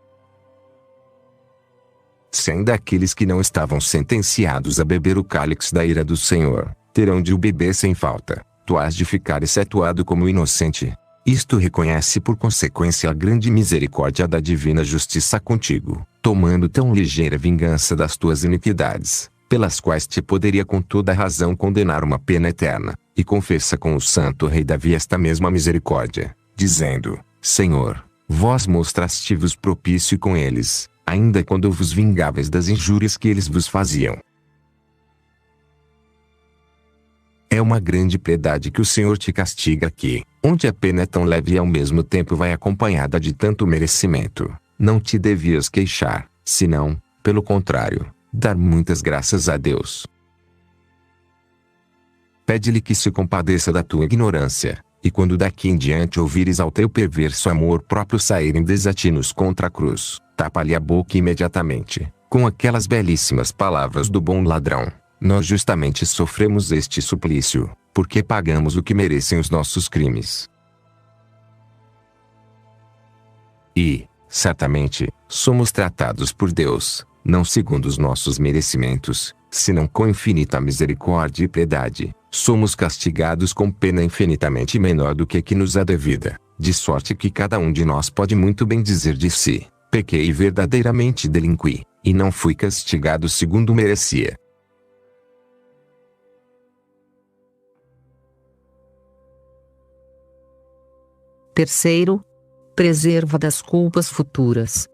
Se ainda aqueles que não estavam sentenciados a beber o cálice da ira do Senhor, terão de o beber sem falta, tu has de ficar excetuado como inocente. Isto reconhece por consequência a grande misericórdia da divina justiça contigo, tomando tão ligeira vingança das tuas iniquidades, pelas quais te poderia com toda razão condenar uma pena eterna, e confessa com o santo rei Davi esta mesma misericórdia, dizendo: Senhor, vós mostraste-vos propício com eles, ainda quando vos vingáveis das injúrias que eles vos faziam. É uma grande piedade que o Senhor te castiga que, onde a pena é tão leve e ao mesmo tempo vai acompanhada de tanto merecimento, não te devias queixar, senão, pelo contrário, dar muitas graças a Deus. Pede-lhe que se compadeça da tua ignorância, e quando daqui em diante ouvires ao teu perverso amor próprio saírem desatinos contra a cruz, tapa-lhe a boca imediatamente, com aquelas belíssimas palavras do bom ladrão: nós justamente sofremos este suplício, porque pagamos o que merecem os nossos crimes. E, certamente, somos tratados por Deus, não segundo os nossos merecimentos, senão com infinita misericórdia e piedade. Somos castigados com pena infinitamente menor do que nos é devida, de sorte que cada um de nós pode muito bem dizer de si: pequei e verdadeiramente delinqui, e não fui castigado segundo merecia. Terceiro, preserva das culpas futuras.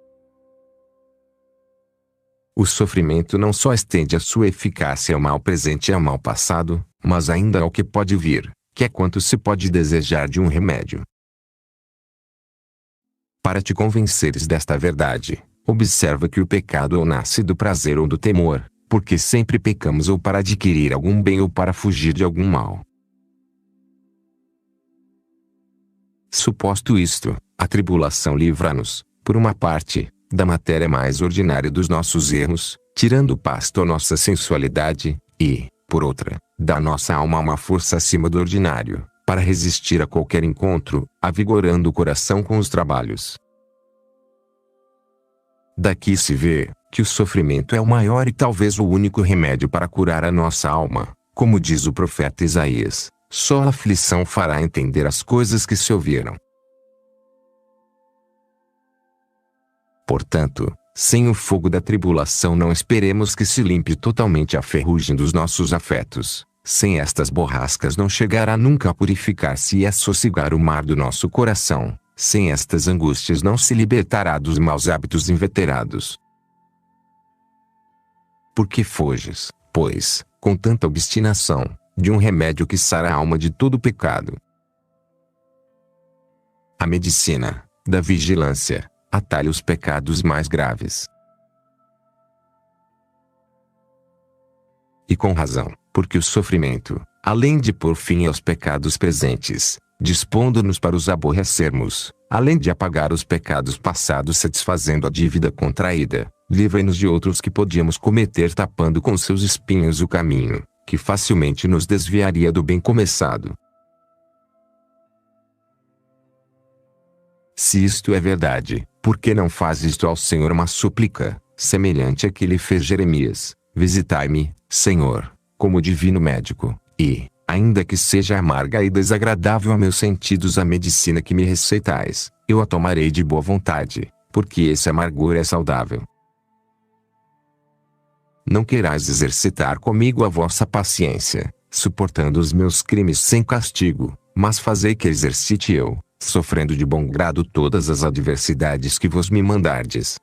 O sofrimento não só estende a sua eficácia ao mal presente e ao mal passado, mas ainda ao que pode vir, que é quanto se pode desejar de um remédio. Para te convenceres desta verdade, observa que o pecado ou nasce do prazer ou do temor, porque sempre pecamos ou para adquirir algum bem ou para fugir de algum mal. Suposto isto, a tribulação livra-nos, por uma parte, da matéria mais ordinária dos nossos erros, tirando pasto à nossa sensualidade, e, por outra, dá à nossa alma uma força acima do ordinário, para resistir a qualquer encontro, avigorando o coração com os trabalhos. Daqui se vê, que o sofrimento é o maior e talvez o único remédio para curar a nossa alma, como diz o profeta Isaías: só a aflição fará entender as coisas que se ouviram. Portanto, sem o fogo da tribulação não esperemos que se limpe totalmente a ferrugem dos nossos afetos. Sem estas borrascas não chegará nunca a purificar-se e a sossegar o mar do nosso coração. Sem estas angústias não se libertará dos maus hábitos inveterados. Por que foges, pois, com tanta obstinação, de um remédio que sara a alma de todo pecado? A medicina da vigilância atalha os pecados mais graves. e com razão, porque o sofrimento, além de pôr fim aos pecados presentes, dispondo-nos para os aborrecermos, além de apagar os pecados passados satisfazendo a dívida contraída, livra-nos de outros que podíamos cometer tapando com seus espinhos o caminho, que facilmente nos desviaria do bem começado. Se isto é verdade, por que não faz isto ao Senhor uma súplica, semelhante à que lhe fez Jeremias? Visitai-me, Senhor, como divino médico, e, ainda que seja amarga e desagradável a meus sentidos a medicina que me receitais, eu a tomarei de boa vontade, porque esse amargor é saudável. Não querais exercitar comigo a vossa paciência, suportando os meus crimes sem castigo, mas fazei que exercite eu, sofrendo de bom grado todas as adversidades que vos me mandardes.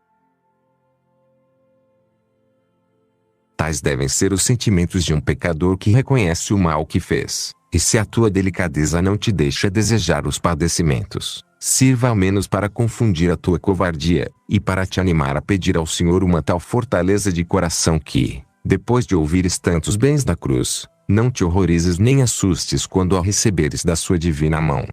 Tais devem ser os sentimentos de um pecador que reconhece o mal que fez, e se a tua delicadeza não te deixa desejar os padecimentos, sirva ao menos para confundir a tua covardia, e para te animar a pedir ao Senhor uma tal fortaleza de coração que, depois de ouvires tantos bens da cruz, não te horrorizes nem assustes quando a receberes da sua divina mão.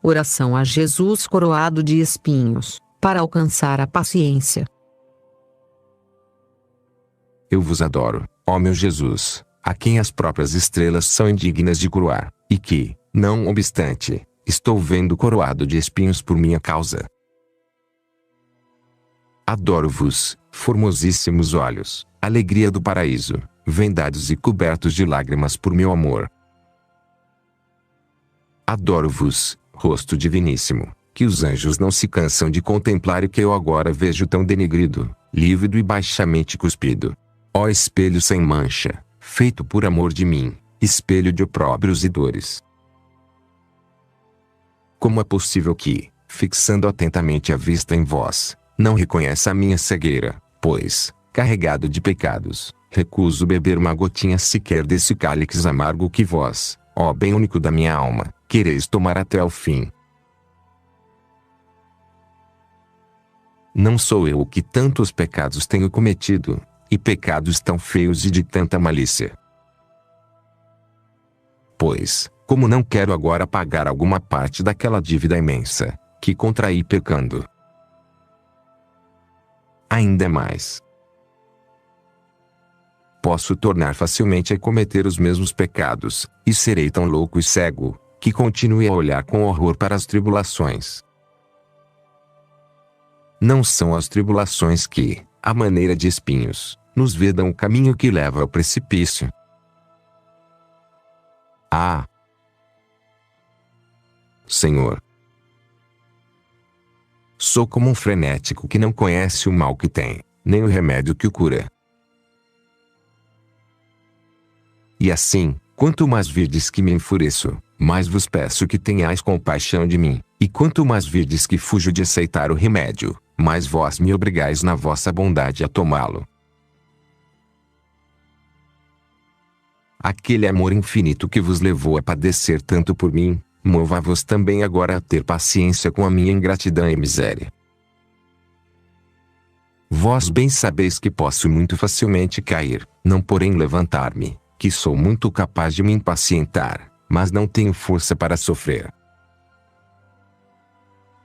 Oração a Jesus coroado de espinhos, para alcançar a paciência. Eu vos adoro, ó meu Jesus, a quem as próprias estrelas são indignas de coroar, e que, não obstante, estou vendo coroado de espinhos por minha causa. Adoro-vos, formosíssimos olhos, alegria do paraíso, vendados e cobertos de lágrimas por meu amor. Adoro-vos, rosto diviníssimo, que os anjos não se cansam de contemplar e que eu agora vejo tão denegrido, lívido e baixamente cuspido. Ó espelho sem mancha, feito por amor de mim, espelho de opróbrios e dores. Como é possível que, fixando atentamente a vista em vós, não reconheça a minha cegueira, pois, carregado de pecados, recuso beber uma gotinha sequer desse cálice amargo que vós, ó bem único da minha alma, quereis tomar até ao fim. Não sou eu o que tantos pecados tenho cometido, e pecados tão feios e de tanta malícia. Pois, como não quero agora pagar alguma parte daquela dívida imensa, que contraí pecando. Ainda mais, posso tornar facilmente a cometer os mesmos pecados, e serei tão louco e cego, que continue a olhar com horror para as tribulações. Não são as tribulações que, à maneira de espinhos, nos vedam o caminho que leva ao precipício. Ah! Senhor! Sou como um frenético que não conhece o mal que tem, nem o remédio que o cura. E assim, quanto mais virdes que me enfureço, mais vos peço que tenhais compaixão de mim, e quanto mais virdes que fujo de aceitar o remédio, mais vós me obrigais na vossa bondade a tomá-lo. Aquele amor infinito que vos levou a padecer tanto por mim, mova-vos também agora a ter paciência com a minha ingratidão e miséria. Vós bem sabeis que posso muito facilmente cair, não porém levantar-me, que sou muito capaz de me impacientar, mas não tenho força para sofrer.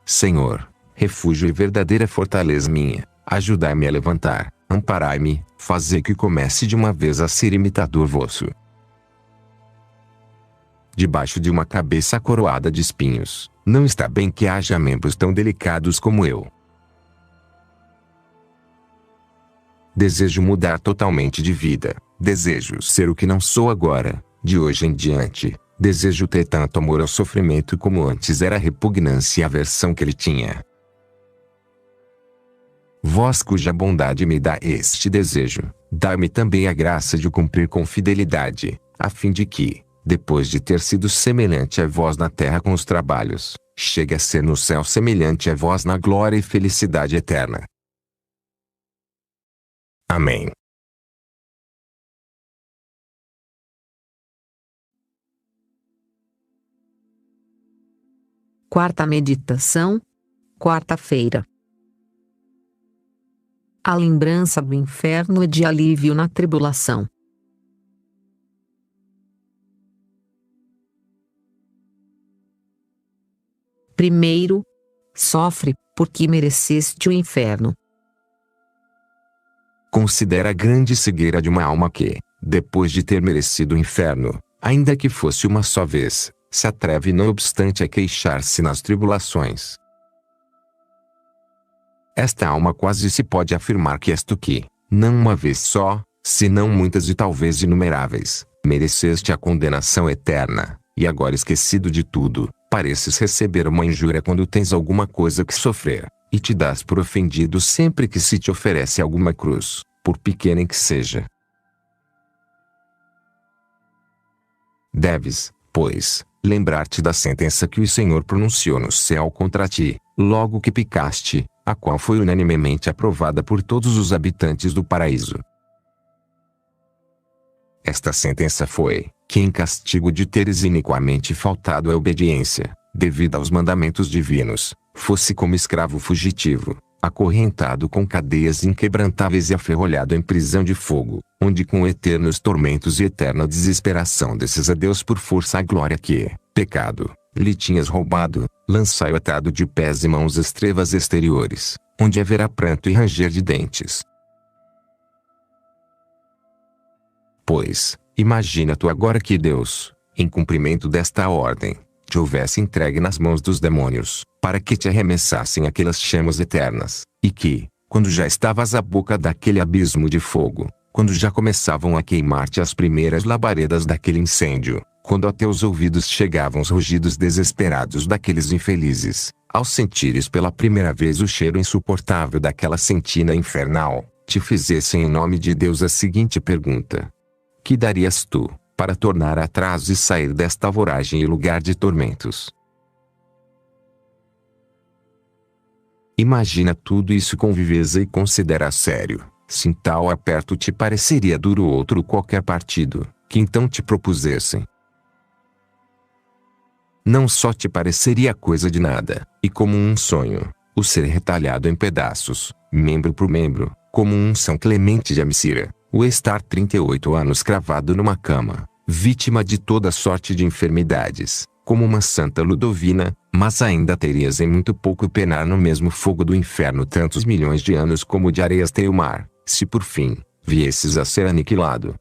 Senhor, refúgio e verdadeira fortaleza minha, ajudai-me a levantar, amparai-me, fazei que comece de uma vez a ser imitador vosso. Debaixo de uma cabeça coroada de espinhos, não está bem que haja membros tão delicados como eu. Desejo mudar totalmente de vida, desejo ser o que não sou agora, de hoje em diante, desejo ter tanto amor ao sofrimento como antes era a repugnância e a aversão que ele tinha. Vós cuja bondade me dá este desejo, dai-me também a graça de cumprir com fidelidade, a fim de que, depois de ter sido semelhante a vós na terra com os trabalhos, chegue a ser no céu semelhante a vós na glória e felicidade eterna. Amém. Quarta meditação, quarta-feira. A lembrança do inferno é de alívio na tribulação. Primeiro, sofre, porque mereceste o inferno. Considera a grande cegueira de uma alma que, depois de ter merecido o inferno, ainda que fosse uma só vez, se atreve não obstante a queixar-se nas tribulações. Esta alma quase se pode afirmar que és tu que, não uma vez só, senão muitas e talvez inumeráveis, mereceste a condenação eterna, e agora esquecido de tudo, pareces receber uma injúria quando tens alguma coisa que sofrer, e te dás por ofendido sempre que se te oferece alguma cruz, por pequena que seja. Deves, pois, lembrar-te da sentença que o Senhor pronunciou no céu contra ti, logo que pecaste, a qual foi unanimemente aprovada por todos os habitantes do paraíso. Esta sentença foi, que em castigo de teres iniquamente faltado à obediência, devido aos mandamentos divinos, fosse como escravo fugitivo, acorrentado com cadeias inquebrantáveis e aferrolhado em prisão de fogo, onde com eternos tormentos e eterna desesperação desces a Deus por força a glória que, pecado, lhe tinhas roubado, lançai-o atado de pés e mãos às trevas exteriores, onde haverá pranto e ranger de dentes. Pois, imagina tu agora que Deus, em cumprimento desta ordem, te houvesse entregue nas mãos dos demônios, para que te arremessassem aquelas chamas eternas, e que, quando já estavas à boca daquele abismo de fogo, quando já começavam a queimar-te as primeiras labaredas daquele incêndio, quando a teus ouvidos chegavam os rugidos desesperados daqueles infelizes, ao sentires pela primeira vez o cheiro insuportável daquela sentina infernal, te fizessem em nome de Deus a seguinte pergunta: que darias tu, para tornar atrás e sair desta voragem e lugar de tormentos? Imagina tudo isso com viveza e considera a sério, se em tal aperto te pareceria duro outro qualquer partido, que então te propusessem. Não só te pareceria coisa de nada, e como um sonho, o ser retalhado em pedaços, membro por membro, como um São Clemente de Amsira, o estar 38 anos cravado numa cama, vítima de toda sorte de enfermidades, como uma Santa Ludovina, mas ainda terias em muito pouco penar no mesmo fogo do inferno tantos milhões de anos como de areias tem o mar, se por fim, viesses a ser aniquilado.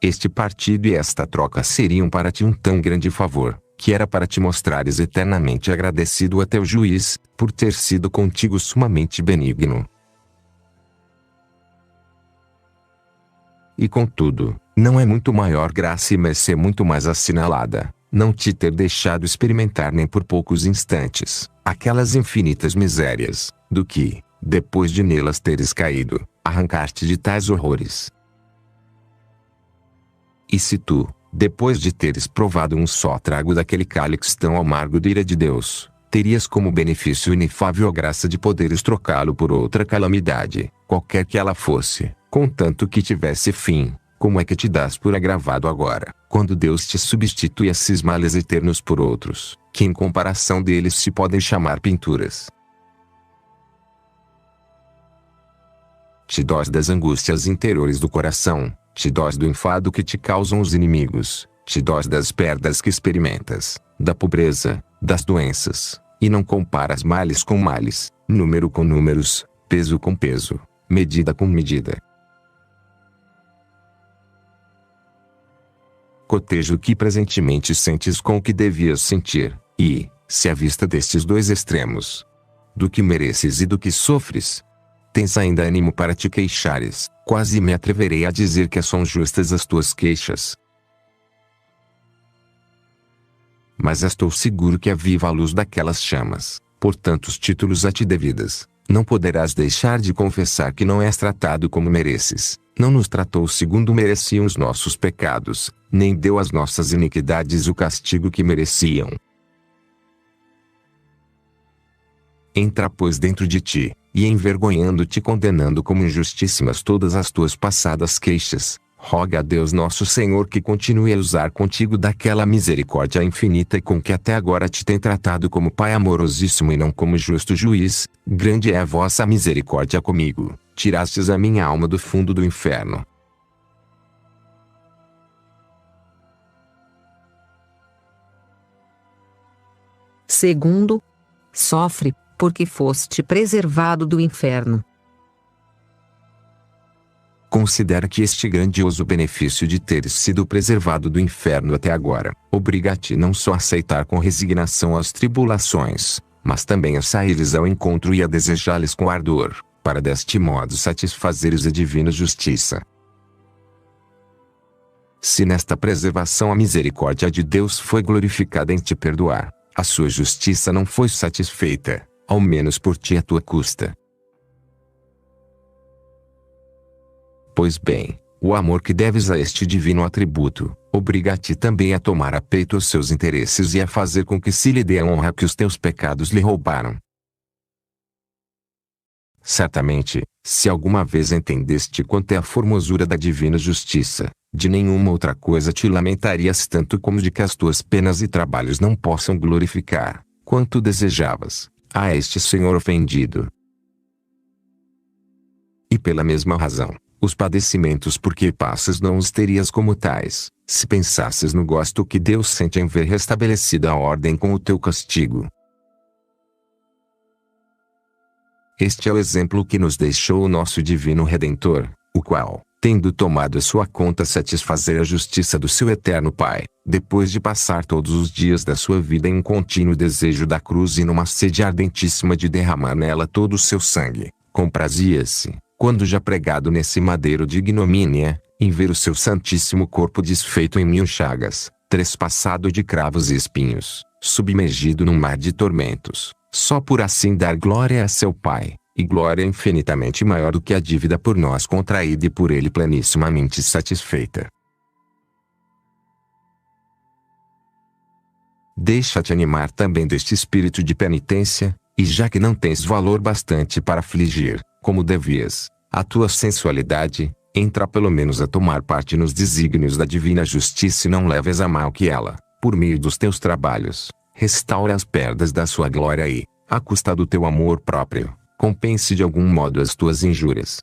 Este partido e esta troca seriam para ti um tão grande favor, que era para te mostrares eternamente agradecido a teu juiz, por ter sido contigo sumamente benigno. E contudo, não é muito maior graça e mercê muito mais assinalada, não te ter deixado experimentar nem por poucos instantes, aquelas infinitas misérias, do que, depois de nelas teres caído, arrancar-te de tais horrores. E se tu, depois de teres provado um só trago daquele cálice tão amargo de ira de Deus, terias como benefício inefável a graça de poderes trocá-lo por outra calamidade, qualquer que ela fosse, contanto que tivesse fim, como é que te dás por agravado agora, quando Deus te substitui esses males eternos por outros, que em comparação deles se podem chamar pinturas? Te dós das angústias interiores do coração, te dós do enfado que te causam os inimigos, te dós das perdas que experimentas, da pobreza, das doenças, e não comparas males com males, número com números, peso com peso, medida com medida. Cotejo o que presentemente sentes com o que devias sentir, e, se à vista destes dois extremos, do que mereces e do que sofres, tens ainda ânimo para te queixares, quase me atreverei a dizer que são justas as tuas queixas. Mas estou seguro que a viva luz daquelas chamas, por tantos títulos a ti devidas, não poderás deixar de confessar que não és tratado como mereces, não nos tratou segundo mereciam os nossos pecados, nem deu às nossas iniquidades o castigo que mereciam. Entra pois dentro de ti, e envergonhando-te condenando como injustíssimas todas as tuas passadas queixas, Roga a Deus nosso Senhor que continue a usar contigo daquela misericórdia infinita com que até agora te tem tratado como Pai amorosíssimo e não como justo juiz. Grande é a vossa misericórdia comigo, tirastes a minha alma do fundo do inferno. Segundo, sofre, porque foste preservado do inferno. Considera que este grandioso benefício de teres sido preservado do inferno até agora, obriga-te não só a aceitar com resignação as tribulações, mas também a saíres ao encontro e a desejá-las com ardor, para deste modo satisfazeres a divina justiça. Se nesta preservação a misericórdia de Deus foi glorificada em te perdoar, a sua justiça não foi satisfeita, ao menos por ti à tua custa. Pois bem, o amor que deves a este divino atributo, obriga-te também a tomar a peito os seus interesses e a fazer com que se lhe dê a honra que os teus pecados lhe roubaram. Certamente, se alguma vez entendeste quanto é a formosura da divina justiça, de nenhuma outra coisa te lamentarias tanto como de que as tuas penas e trabalhos não possam glorificar, quanto desejavas, a este Senhor ofendido. E pela mesma razão, os padecimentos por que passas não os terias como tais, se pensasses no gosto que Deus sente em ver restabelecida a ordem com o teu castigo. Este é o exemplo que nos deixou o nosso divino Redentor, o qual, tendo tomado a sua conta satisfazer a justiça do seu eterno Pai, depois de passar todos os dias da sua vida em um contínuo desejo da cruz e numa sede ardentíssima de derramar nela todo o seu sangue, comprazia-se, quando já pregado nesse madeiro de ignomínia, em ver o seu santíssimo corpo desfeito em 1000 chagas, trespassado de cravos e espinhos, submergido num mar de tormentos, só por assim dar glória a seu Pai, e glória infinitamente maior do que a dívida por nós contraída e por ele plenissimamente satisfeita. Deixa-te animar também deste espírito de penitência, e já que não tens valor bastante para afligir, como devias, a tua sensualidade, entra pelo menos a tomar parte nos desígnios da divina justiça e não leves a mal que ela, por meio dos teus trabalhos, restaure as perdas da sua glória e, à custa do teu amor próprio, compense de algum modo as tuas injúrias.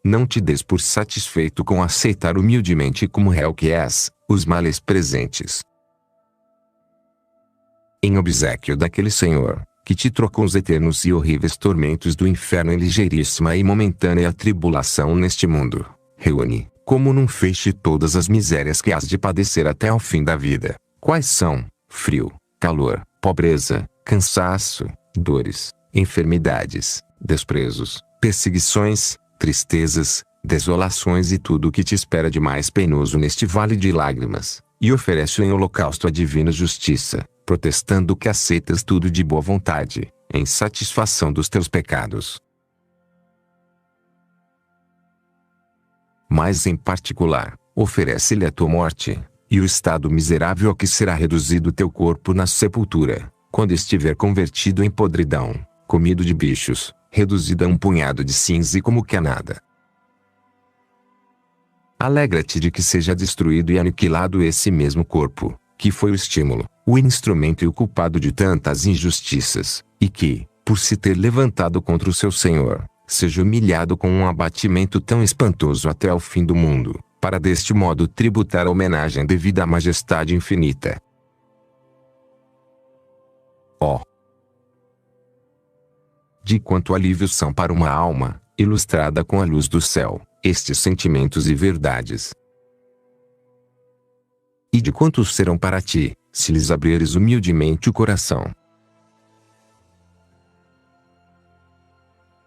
Não te des por satisfeito com aceitar humildemente como réu que és, os males presentes. Em obséquio daquele Senhor, que te trocou os eternos e horríveis tormentos do inferno em ligeiríssima e momentânea tribulação neste mundo, reúne, como num feixe todas as misérias que has de padecer até ao fim da vida, quais são, frio, calor, pobreza, cansaço, dores, enfermidades, desprezos, perseguições, tristezas, desolações e tudo o que te espera de mais penoso neste vale de lágrimas, e oferece em holocausto a divina justiça, protestando que aceitas tudo de boa vontade, em satisfação dos teus pecados. Mas em particular, oferece-lhe a tua morte, e o estado miserável a que será reduzido teu corpo na sepultura, quando estiver convertido em podridão, comido de bichos, reduzido a um punhado de cinza e como que a nada. Alegra-te de que seja destruído e aniquilado esse mesmo corpo, que foi o estímulo, o instrumento e o culpado de tantas injustiças, e que, por se ter levantado contra o seu Senhor, seja humilhado com um abatimento tão espantoso até ao fim do mundo, para deste modo tributar a homenagem devida à majestade infinita. Ó! De quanto alívios são para uma alma, ilustrada com a luz do céu, estes sentimentos e verdades. E de quantos serão para ti, se lhes abrires humildemente o coração.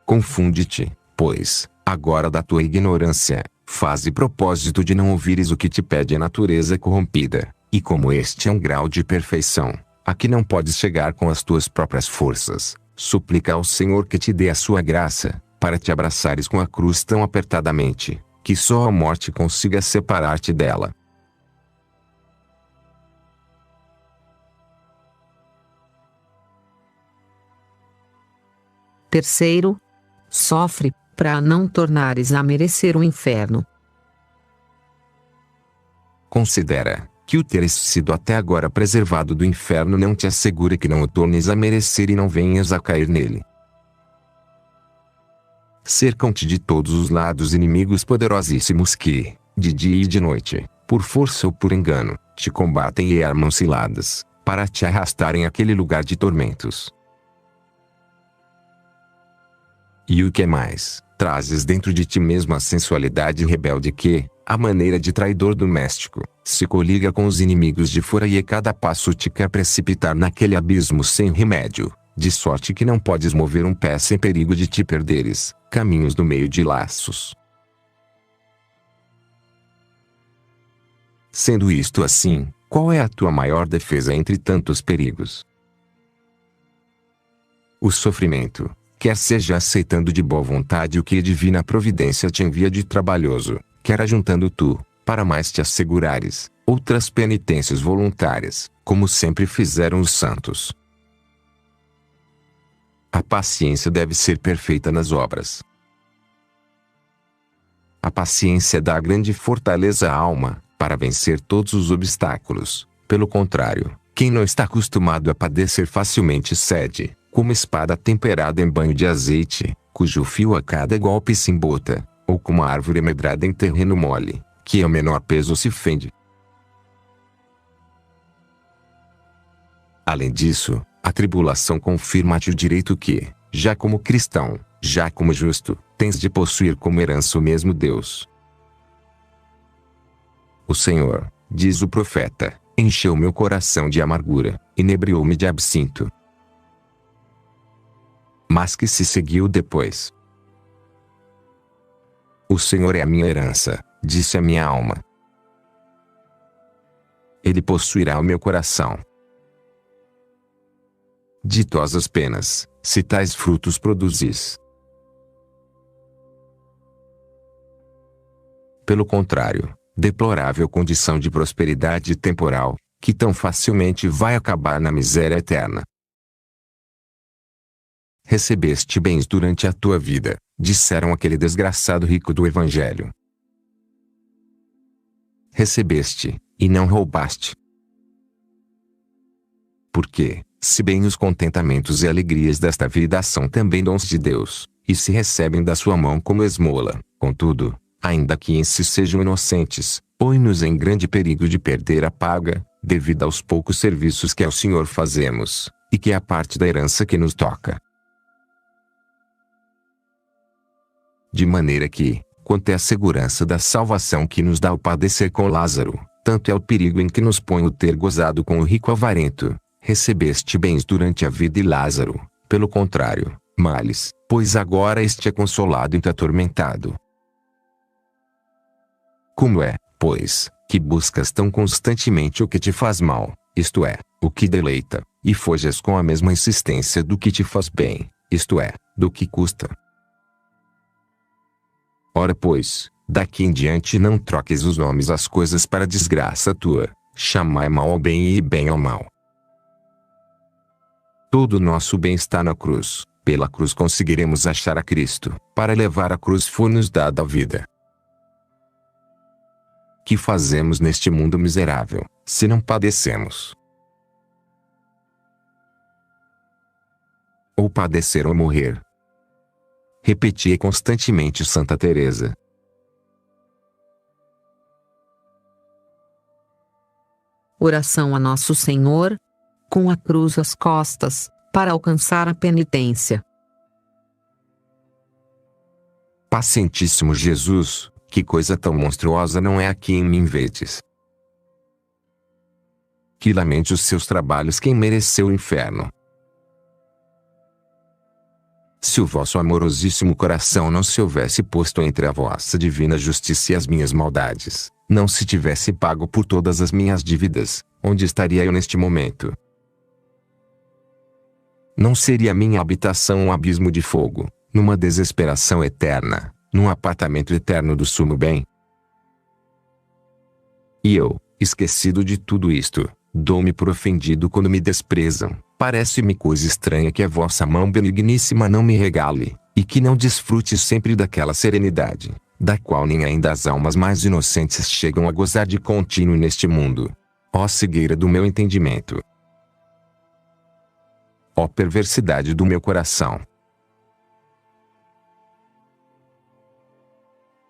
Confunde-te, pois, agora da tua ignorância, faze propósito de não ouvires o que te pede a natureza corrompida, e como este é um grau de perfeição, a que não podes chegar com as tuas próprias forças, suplica ao Senhor que te dê a sua graça, para te abraçares com a cruz tão apertadamente, que só a morte consiga separar-te dela. Terceiro, sofre, para não tornares a merecer o inferno. Considera que o teres sido até agora preservado do inferno não te assegura que não o tornes a merecer e não venhas a cair nele. Cercam-te de todos os lados inimigos poderosíssimos que, de dia e de noite, por força ou por engano, te combatem e armam ciladas, para te arrastarem àquele lugar de tormentos. E o que é mais, trazes dentro de ti mesmo a sensualidade rebelde que, à maneira de traidor doméstico, se coliga com os inimigos de fora e a cada passo te quer precipitar naquele abismo sem remédio, de sorte que não podes mover um pé sem perigo de te perderes, caminhos no meio de laços. Sendo isto assim, qual é a tua maior defesa entre tantos perigos? O sofrimento, quer seja aceitando de boa vontade o que a divina providência te envia de trabalhoso, quer ajuntando tu, para mais te assegurares, outras penitências voluntárias, como sempre fizeram os santos. A paciência deve ser perfeita nas obras. A paciência dá grande fortaleza à alma, para vencer todos os obstáculos. Pelo contrário, quem não está acostumado a padecer facilmente cede, como espada temperada em banho de azeite, cujo fio a cada golpe se embota, ou como a árvore medrada em terreno mole, que ao menor peso se fende. Além disso, a tribulação confirma-te o direito que, já como cristão, já como justo, tens de possuir como herança o mesmo Deus. O Senhor, diz o profeta, encheu meu coração de amargura, inebriou-me de absinto. Mas que se seguiu depois? O Senhor é a minha herança, disse a minha alma. Ele possuirá o meu coração. Ditosas penas, se tais frutos produzis. Pelo contrário, deplorável condição de prosperidade temporal, que tão facilmente vai acabar na miséria eterna. Recebeste bens durante a tua vida, disseram aquele desgraçado rico do Evangelho. Recebeste, e não roubaste. Porque, se bem os contentamentos e alegrias desta vida são também dons de Deus, e se recebem da sua mão como esmola, contudo, ainda que em si sejam inocentes, põe-nos em grande perigo de perder a paga, devido aos poucos serviços que ao Senhor fazemos, e que é a parte da herança que nos toca. De maneira que, quanto é a segurança da salvação que nos dá o padecer com Lázaro, tanto é o perigo em que nos põe o ter gozado com o rico avarento. Recebeste bens durante a vida e Lázaro, pelo contrário, males, pois agora este é consolado e atormentado. Como é, pois, que buscas tão constantemente o que te faz mal, isto é, o que deleita, e foges com a mesma insistência do que te faz bem, isto é, do que custa? Ora pois, daqui em diante não troques os nomes às coisas para desgraça tua, chamai mal ao bem e bem ao mal. Todo o nosso bem está na cruz, pela cruz conseguiremos achar a Cristo, para levar a cruz foi-nos dada a vida. Que fazemos neste mundo miserável, se não padecemos? Ou padecer ou morrer. Repetia constantemente Santa Teresa. Oração a Nosso Senhor, com a cruz às costas, para alcançar a penitência. Pacientíssimo Jesus, que coisa tão monstruosa não é aqui em mim vedes? Que lamente os seus trabalhos quem mereceu o inferno. Se o vosso amorosíssimo coração não se houvesse posto entre a vossa divina justiça e as minhas maldades, não se tivesse pago por todas as minhas dívidas, onde estaria eu neste momento? Não seria minha habitação um abismo de fogo, numa desesperação eterna, num apartamento eterno do sumo bem? E eu, esquecido de tudo isto, dou-me por ofendido quando me desprezam. Parece-me coisa estranha que a vossa mão benigníssima não me regale, e que não desfrute sempre daquela serenidade, da qual nem ainda as almas mais inocentes chegam a gozar de contínuo neste mundo. Ó cegueira do meu entendimento! Ó perversidade do meu coração!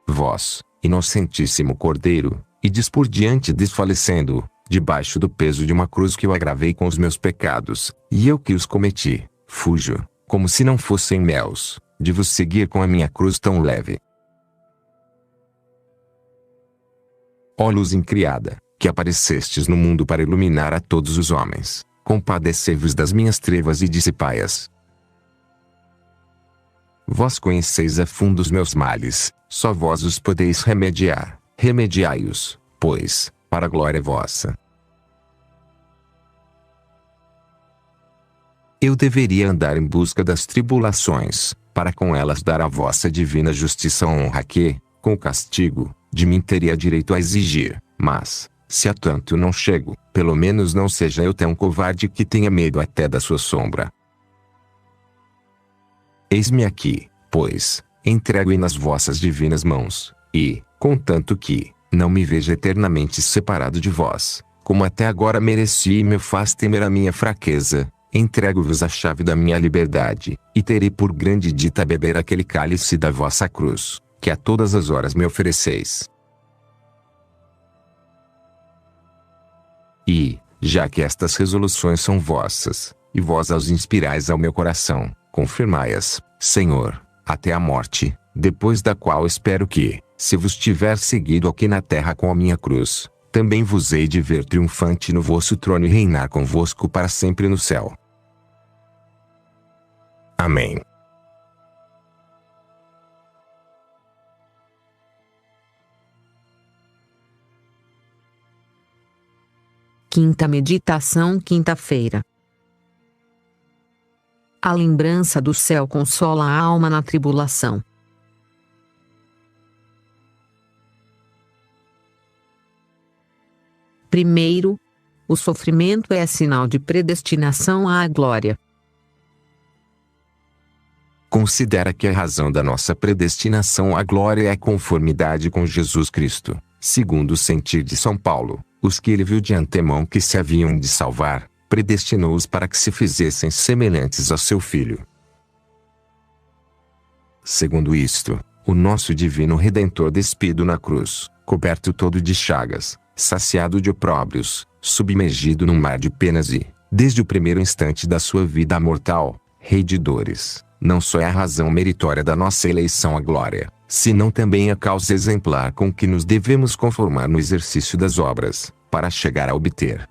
Vós, inocentíssimo Cordeiro, ides por diante desfalecendo, debaixo do peso de uma cruz que eu agravei com os meus pecados, e eu que os cometi, fujo, como se não fossem meus, de vos seguir com a minha cruz tão leve. Ó luz incriada, que aparecestes no mundo para iluminar a todos os homens, compadecei-vos das minhas trevas e dissipai-as. Vós conheceis a fundo os meus males, só vós os podeis remediar, remediai-os, pois, para a glória vossa. Eu deveria andar em busca das tribulações, para com elas dar à vossa divina justiça a honra que, com o castigo, de mim teria direito a exigir, mas, se a tanto não chego, pelo menos não seja eu tão covarde que tenha medo até da sua sombra. Eis-me aqui, pois, entrego-me nas vossas divinas mãos, e, contanto que, não me veja eternamente separado de vós, como até agora mereci e me faz temer a minha fraqueza, entrego-vos a chave da minha liberdade, e terei por grande dita beber aquele cálice da vossa cruz, que a todas as horas me ofereceis. E, já que estas resoluções são vossas, e vós as inspirais ao meu coração, confirmai-as, Senhor, até a morte, depois da qual espero que, se vos tiver seguido aqui na terra com a minha cruz, também vos hei de ver triunfante no vosso trono e reinar convosco para sempre no céu. Amém. Quinta meditação, quinta-feira. A lembrança do céu consola a alma na tribulação. Primeiro, o sofrimento é sinal de predestinação à glória. Considera que a razão da nossa predestinação à glória é a conformidade com Jesus Cristo, segundo o sentir de São Paulo. Os que ele viu de antemão que se haviam de salvar, predestinou-os para que se fizessem semelhantes a seu Filho. Segundo isto, o nosso divino Redentor despido na cruz, coberto todo de chagas, saciado de opróbrios, submergido num mar de penas e, desde o primeiro instante da sua vida mortal, Rei de dores, não só é a razão meritória da nossa eleição à glória, senão também a causa exemplar com que nos devemos conformar no exercício das obras, para chegar a obter.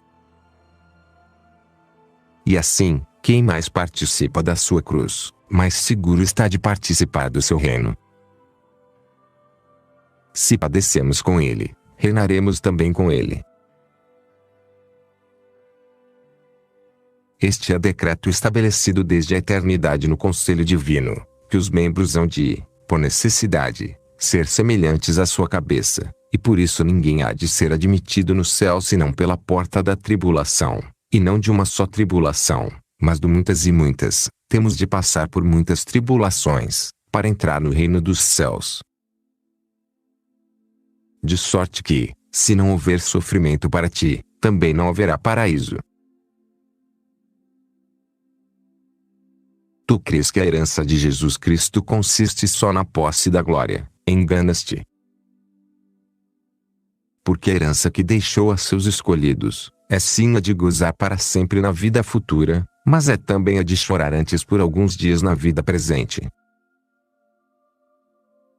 E assim, quem mais participa da sua cruz, mais seguro está de participar do seu reino. Se padecemos com ele, reinaremos também com ele. Este é decreto estabelecido desde a eternidade no conselho divino, que os membros hão de, por necessidade, ser semelhantes à sua cabeça, e por isso ninguém há de ser admitido no céu senão pela porta da tribulação, e não de uma só tribulação, mas de muitas e muitas, temos de passar por muitas tribulações, para entrar no reino dos céus. De sorte que, se não houver sofrimento para ti, também não haverá paraíso. Tu crês que a herança de Jesus Cristo consiste só na posse da glória, enganas-te. Porque a herança que deixou a seus escolhidos, é sim a de gozar para sempre na vida futura, mas é também a de chorar antes por alguns dias na vida presente.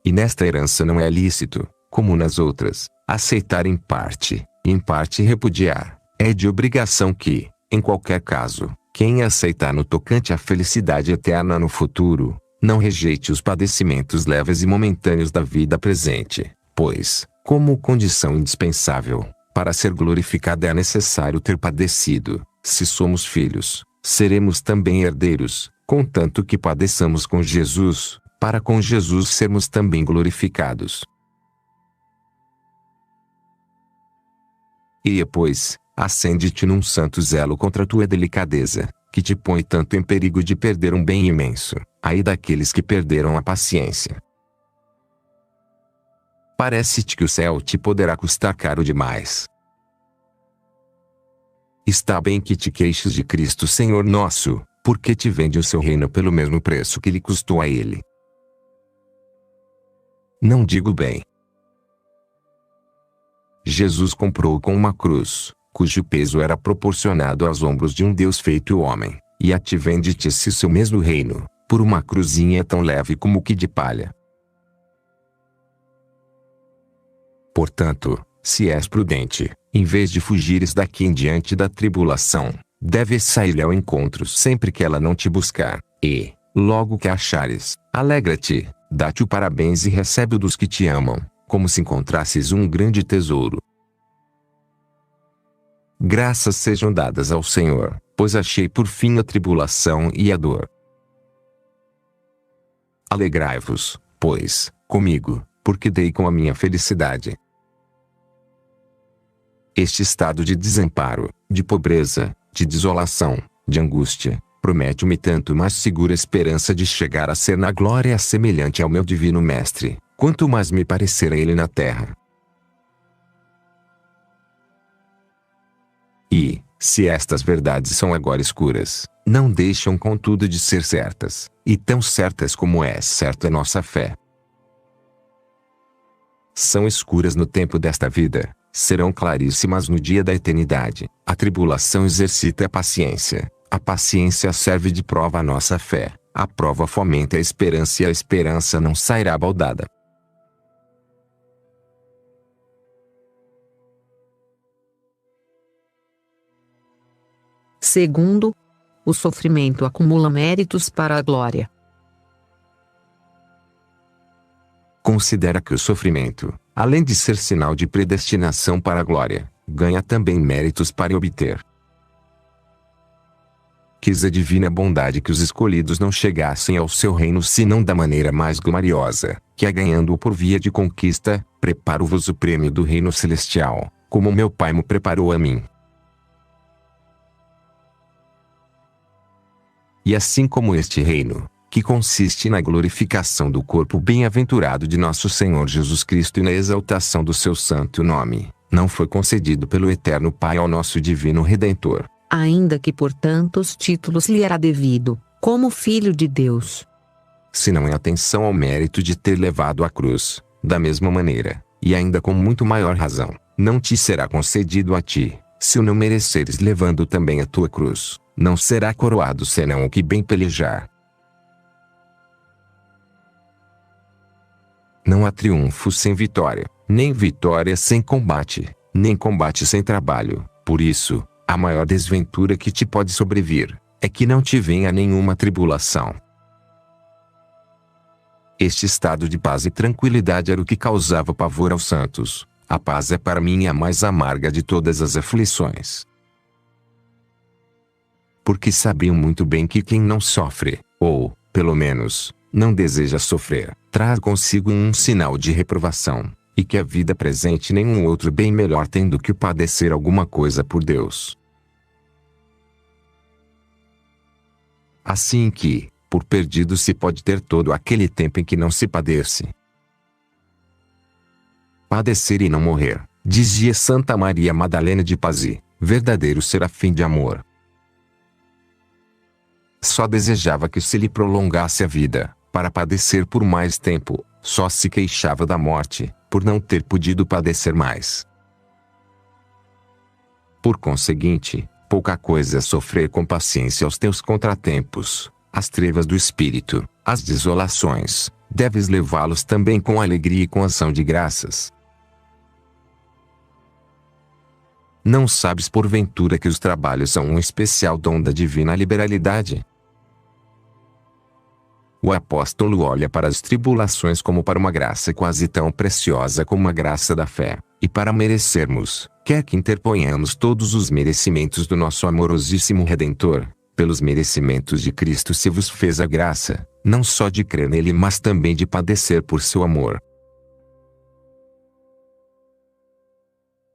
E nesta herança não é lícito, como nas outras, aceitar em parte, e em parte repudiar. É de obrigação que, em qualquer caso, quem aceitar no tocante à felicidade eterna no futuro, não rejeite os padecimentos leves e momentâneos da vida presente, pois, como condição indispensável, para ser glorificada é necessário ter padecido. Se somos filhos, seremos também herdeiros, contanto que padeçamos com Jesus, para com Jesus sermos também glorificados. E, pois, acende-te num santo zelo contra a tua delicadeza, que te põe tanto em perigo de perder um bem imenso, Ai daqueles que perderam a paciência. Parece-te que o céu te poderá custar caro demais. Está bem que te queixes de Cristo Senhor nosso, porque te vende o seu reino pelo mesmo preço que lhe custou a ele. Não digo bem. Jesus comprou com uma cruz, cujo peso era proporcionado aos ombros de um Deus feito homem, e a ti vende-te esse seu mesmo reino, por uma cruzinha tão leve como que de palha. Portanto, se és prudente, em vez de fugires daqui em diante da tribulação, deves sair-lhe ao encontro sempre que ela não te buscar, e, logo que a achares, alegra-te, dá-te o parabéns e recebe-o dos que te amam, como se encontrasses um grande tesouro. Graças sejam dadas ao Senhor, pois achei por fim a tribulação e a dor. Alegrai-vos, pois, comigo, porque dei com a minha felicidade. Este estado de desamparo, de pobreza, de desolação, de angústia, promete-me tanto mais segura esperança de chegar a ser na glória semelhante ao meu divino Mestre, quanto mais me parecer a ele na terra. E, se estas verdades são agora escuras, não deixam contudo de ser certas, e tão certas como é certa a nossa fé. São escuras no tempo desta vida, serão claríssimas no dia da eternidade. A tribulação exercita a paciência serve de prova à nossa fé, a prova fomenta a esperança e a esperança não sairá baldada. Segundo, o sofrimento acumula méritos para a glória. Considera que o sofrimento, além de ser sinal de predestinação para a glória, ganha também méritos para obter. Quis a divina bondade que os escolhidos não chegassem ao seu reino senão da maneira mais gloriosa, que ganhando-o por via de conquista, preparo-vos o prêmio do reino celestial, como meu Pai me preparou a mim. E assim como este reino, que consiste na glorificação do corpo bem-aventurado de nosso Senhor Jesus Cristo e na exaltação do seu santo nome, não foi concedido pelo Eterno Pai ao nosso divino Redentor, ainda que por tantos títulos lhe era devido, como Filho de Deus, senão em atenção ao mérito de ter levado a cruz, da mesma maneira, e ainda com muito maior razão, não te será concedido a ti, se o não mereceres levando também a tua cruz, não será coroado senão o que bem pelejar. Não há triunfo sem vitória, nem vitória sem combate, nem combate sem trabalho. Por isso, a maior desventura que te pode sobrevir, é que não te venha nenhuma tribulação. Este estado de paz e tranquilidade era o que causava pavor aos santos. A paz é para mim a mais amarga de todas as aflições. Porque sabiam muito bem que quem não sofre, ou, pelo menos, não deseja sofrer, traz consigo um sinal de reprovação, e que a vida presente nenhum outro bem melhor tem do que o padecer alguma coisa por Deus. Assim que, por perdido se pode ter todo aquele tempo em que não se padece. Padecer e não morrer, dizia Santa Maria Madalena de Pazzi, verdadeiro serafim de amor. Só desejava que se lhe prolongasse a vida, para padecer por mais tempo, só se queixava da morte, por não ter podido padecer mais. Por conseguinte, pouca coisa é sofrer com paciência os teus contratempos, as trevas do espírito, as desolações, deves levá-los também com alegria e com ação de graças. Não sabes porventura que os trabalhos são um especial dom da divina liberalidade? O apóstolo olha para as tribulações como para uma graça quase tão preciosa como a graça da fé, e para merecermos, quer que interponhamos todos os merecimentos do nosso amorosíssimo Redentor, pelos merecimentos de Cristo se vos fez a graça, não só de crer nele mas também de padecer por seu amor.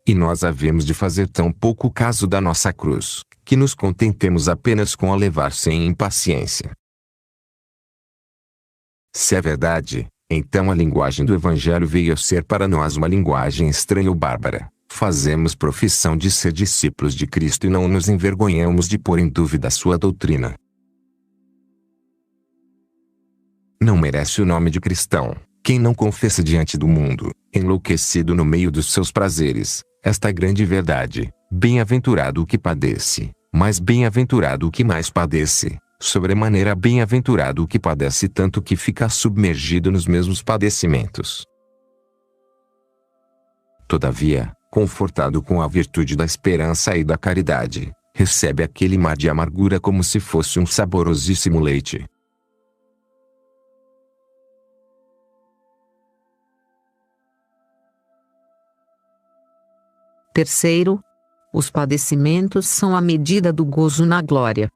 E nós havemos de fazer tão pouco caso da nossa cruz, que nos contentemos apenas com a levar sem impaciência. Se é verdade, então a linguagem do Evangelho veio a ser para nós uma linguagem estranha ou bárbara. Fazemos profissão de ser discípulos de Cristo e não nos envergonhamos de pôr em dúvida a sua doutrina. Não merece o nome de cristão quem não confessa diante do mundo, enlouquecido no meio dos seus prazeres, esta grande verdade: bem-aventurado o que padece, mas bem-aventurado o que mais padece, sobremaneira bem-aventurado o que padece tanto que fica submergido nos mesmos padecimentos. Todavia, confortado com a virtude da esperança e da caridade, recebe aquele mar de amargura como se fosse um saborosíssimo leite. Terceiro, os padecimentos são a medida do gozo na glória.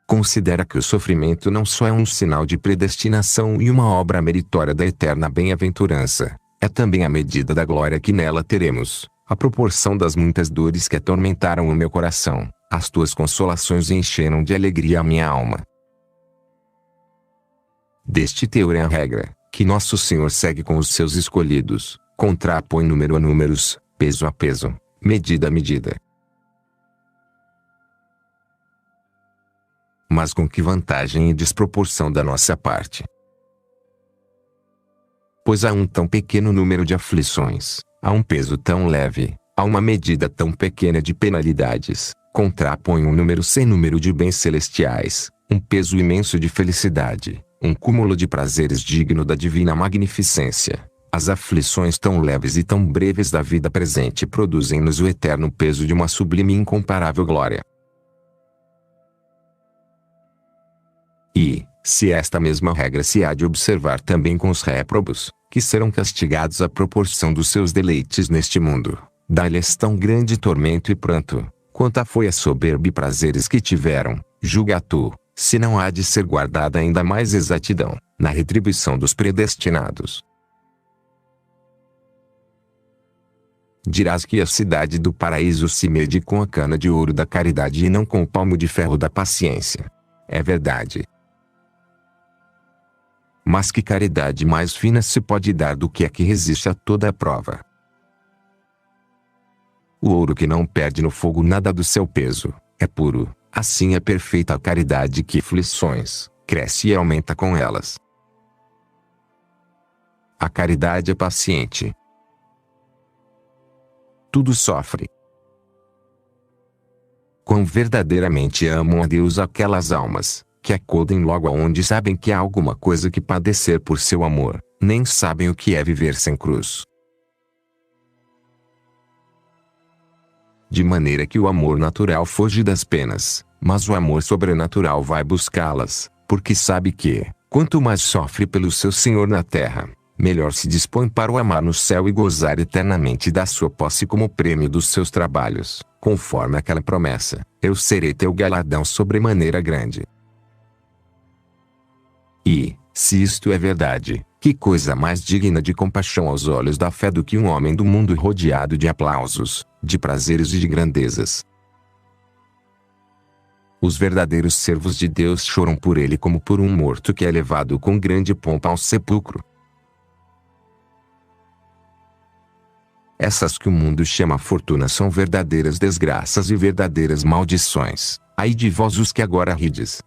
Considera que o sofrimento não só é um sinal de predestinação e uma obra meritória da eterna bem-aventurança, é também a medida da glória que nela teremos, a proporção das muitas dores que atormentaram o meu coração. As tuas consolações encheram de alegria a minha alma. Deste teor é a regra, que nosso Senhor segue com os seus escolhidos, contrapõe número a números, peso a peso, medida a medida. Mas com que vantagem e desproporção da nossa parte? Pois há um tão pequeno número de aflições, há um peso tão leve, há uma medida tão pequena de penalidades, contrapõe um número sem número de bens celestiais, um peso imenso de felicidade, um cúmulo de prazeres digno da divina magnificência. As aflições tão leves e tão breves da vida presente produzem-nos o eterno peso de uma sublime e incomparável glória. E, se esta mesma regra se há de observar também com os réprobos, que serão castigados à proporção dos seus deleites neste mundo, dá-lhes tão grande tormento e pranto, quanta foi a soberba e prazeres que tiveram, julga tu, se não há de ser guardada ainda mais exatidão, na retribuição dos predestinados. Dirás que a cidade do paraíso se mede com a cana de ouro da caridade e não com o palmo de ferro da paciência. É verdade. Mas que caridade mais fina se pode dar do que a que resiste a toda a prova? O ouro que não perde no fogo nada do seu peso, é puro, assim é perfeita a caridade que aflições, cresce e aumenta com elas. A caridade é paciente. Tudo sofre. Quão verdadeiramente amam a Deus aquelas almas, que acodem logo aonde sabem que há alguma coisa que padecer por seu amor, nem sabem o que é viver sem cruz. De maneira que o amor natural foge das penas, mas o amor sobrenatural vai buscá-las, porque sabe que, quanto mais sofre pelo seu Senhor na terra, melhor se dispõe para o amar no céu e gozar eternamente da sua posse como prêmio dos seus trabalhos, conforme aquela promessa: eu serei teu galardão sobremaneira grande. E, se isto é verdade, que coisa mais digna de compaixão aos olhos da fé do que um homem do mundo rodeado de aplausos, de prazeres e de grandezas? Os verdadeiros servos de Deus choram por ele como por um morto que é levado com grande pompa ao sepulcro. Essas que o mundo chama fortuna são verdadeiras desgraças e verdadeiras maldições. Ai de vós os que agora rides.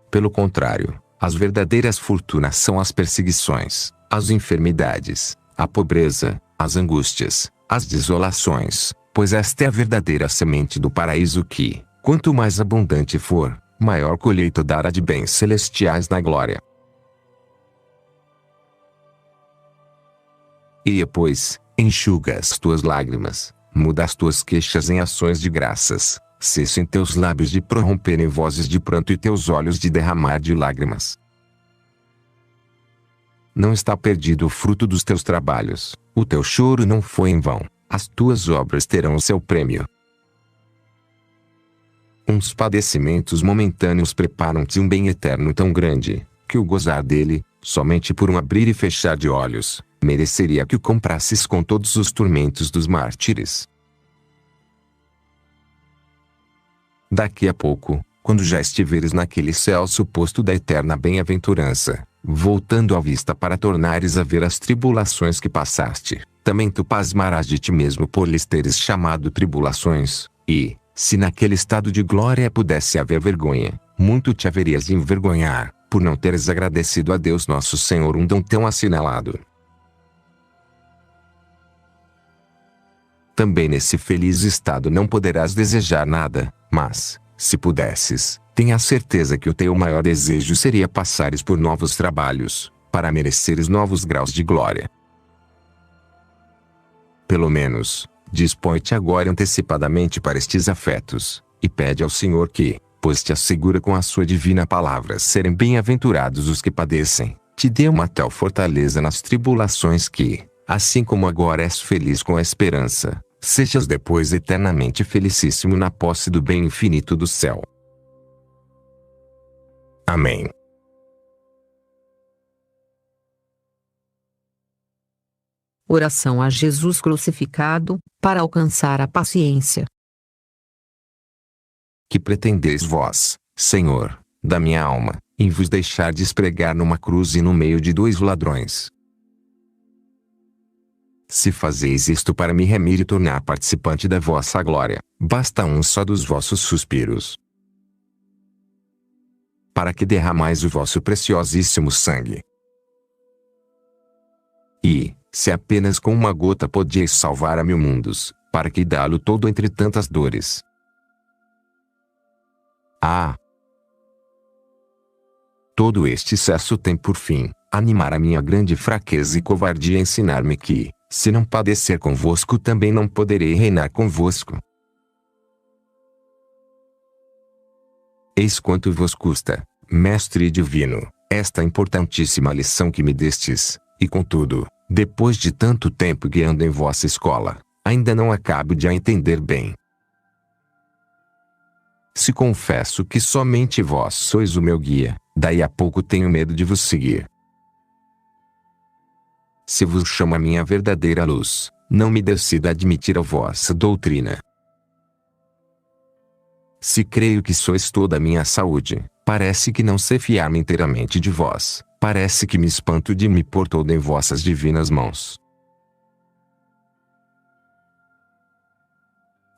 Pelo contrário, as verdadeiras fortunas são as perseguições, as enfermidades, a pobreza, as angústias, as desolações, pois esta é a verdadeira semente do paraíso que, quanto mais abundante for, maior colheita dará de bens celestiais na glória. E, pois, enxuga as tuas lágrimas, muda as tuas queixas em ações de graças, cessem teus lábios de prorromperem vozes de pranto e teus olhos de derramar de lágrimas. Não está perdido o fruto dos teus trabalhos, o teu choro não foi em vão, as tuas obras terão o seu prêmio. Uns padecimentos momentâneos preparam-te um bem eterno tão grande, que o gozar dele, somente por um abrir e fechar de olhos, mereceria que o comprasses com todos os tormentos dos mártires. Daqui a pouco, quando já estiveres naquele céu suposto da eterna bem-aventurança, voltando a vista para tornares a ver as tribulações que passaste, também tu pasmarás de ti mesmo por lhes teres chamado tribulações, e, se naquele estado de glória pudesse haver vergonha, muito te haverias de envergonhar, por não teres agradecido a Deus nosso Senhor um dom tão assinalado. Também nesse feliz estado não poderás desejar nada, mas, se pudesses, tenha a certeza que o teu maior desejo seria passares por novos trabalhos, para mereceres novos graus de glória. Pelo menos, dispõe-te agora antecipadamente para estes afetos, e pede ao Senhor que, pois te assegura com a sua divina palavra serem bem-aventurados os que padecem, te dê uma tal fortaleza nas tribulações que, assim como agora és feliz com a esperança, sejas depois eternamente felicíssimo na posse do bem infinito do céu. Amém. Oração a Jesus crucificado, para alcançar a paciência. Que pretendeis vós, Senhor, da minha alma, em vos deixardes pregar numa cruz e no meio de dois ladrões? Se fazeis isto para me remir e tornar participante da vossa glória, basta um só dos vossos suspiros, para que derramais o vosso preciosíssimo sangue. E, se apenas com uma gota podieis salvar a 1000 mundos, para que dá-lo todo entre tantas dores. Ah! Todo este excesso tem por fim, animar a minha grande fraqueza e covardia e ensinar-me que, se não padecer convosco também não poderei reinar convosco. Eis quanto vos custa, Mestre Divino, esta importantíssima lição que me destes, e contudo, depois de tanto tempo guiando em vossa escola, ainda não acabo de a entender bem. Se confesso que somente vós sois o meu guia, daí a pouco tenho medo de vos seguir. Se vos chamo a minha verdadeira luz, não me decido a admitir a vossa doutrina. Se creio que sois toda a minha saúde, parece que não sei fiar-me inteiramente de vós, parece que me espanto de me pôr todo em vossas divinas mãos.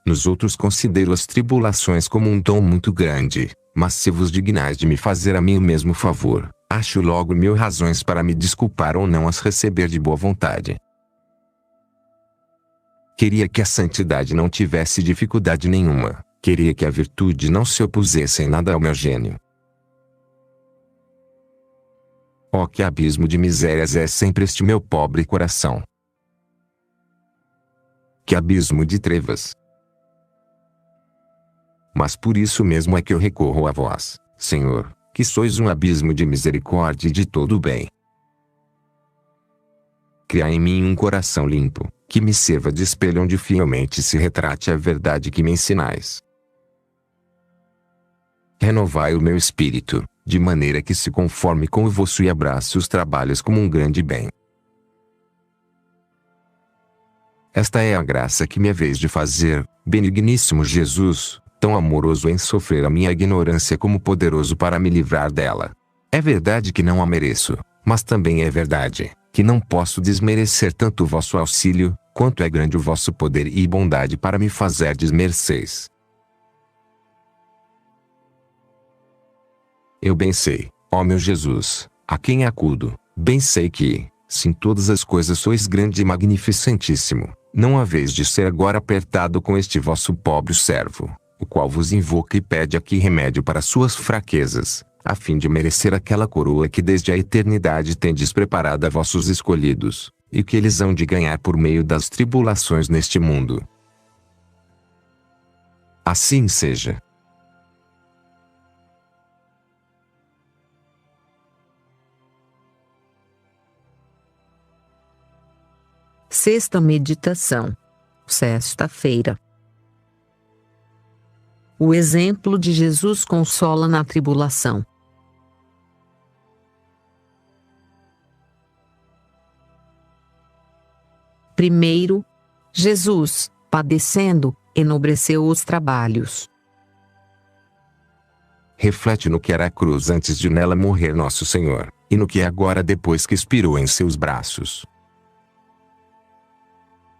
Nos outros considero as tribulações como um dom muito grande, mas se vos dignais de me fazer a mim o mesmo favor, acho logo 1000 razões para me desculpar ou não as receber de boa vontade. Queria que a santidade não tivesse dificuldade nenhuma, queria que a virtude não se opusesse em nada ao meu gênio. Oh, que abismo de misérias é sempre este meu pobre coração! Que abismo de trevas! Mas por isso mesmo é que eu recorro a vós, Senhor, que sois um abismo de misericórdia e de todo o bem. Criai em mim um coração limpo, que me sirva de espelho onde fielmente se retrate a verdade que me ensinais. Renovai o meu espírito, de maneira que se conforme com o vosso e abrace os trabalhos como um grande bem. Esta é a graça que me haveis de fazer, benigníssimo Jesus, tão amoroso em sofrer a minha ignorância como poderoso para me livrar dela. É verdade que não a mereço, mas também é verdade que não posso desmerecer tanto o vosso auxílio, quanto é grande o vosso poder e bondade para me fazerdes mercês. Eu bem sei, ó meu Jesus, a quem acudo, bem sei que, se em todas as coisas sois grande e magnificentíssimo, não haveis de ser agora apertado com este vosso pobre servo, o qual vos invoca e pede aqui remédio para suas fraquezas, a fim de merecer aquela coroa que desde a eternidade tendes preparada a vossos escolhidos, e que eles hão de ganhar por meio das tribulações neste mundo. Assim seja. Sexta meditação. Sexta-feira. O exemplo de Jesus consola na tribulação. Primeiro, Jesus, padecendo, enobreceu os trabalhos. reflete no que era a cruz antes de nela morrer nosso Senhor, e no que é agora depois que expirou em seus braços.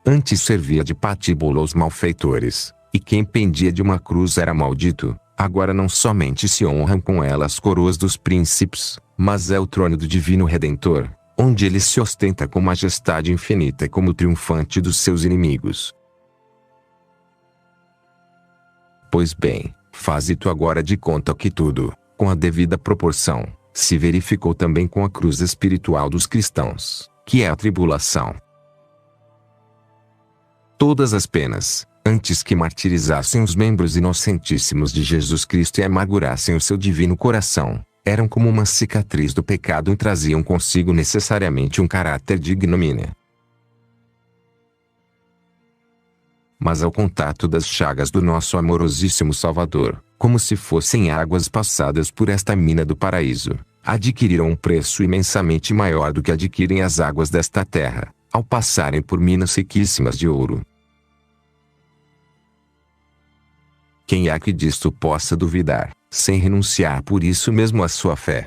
Antes servia de patíbulo aos malfeitores, e quem pendia de uma cruz era maldito. Agora não somente se honram com ela as coroas dos príncipes, mas é o trono do divino Redentor, onde ele se ostenta com majestade infinita como triunfante dos seus inimigos. Pois bem, faze tu agora de conta que tudo, com a devida proporção, se verificou também com a cruz espiritual dos cristãos, que é a tribulação. Todas as penas, antes que martirizassem os membros inocentíssimos de Jesus Cristo e amargurassem o seu divino coração, eram como uma cicatriz do pecado e traziam consigo necessariamente um caráter de ignomínia. Mas ao contato das chagas do nosso amorosíssimo Salvador, como se fossem águas passadas por esta mina do paraíso, adquiriram um preço imensamente maior do que adquirem as águas desta terra, ao passarem por minas riquíssimas de ouro. Quem há que disto possa duvidar, sem renunciar por isso mesmo à sua fé?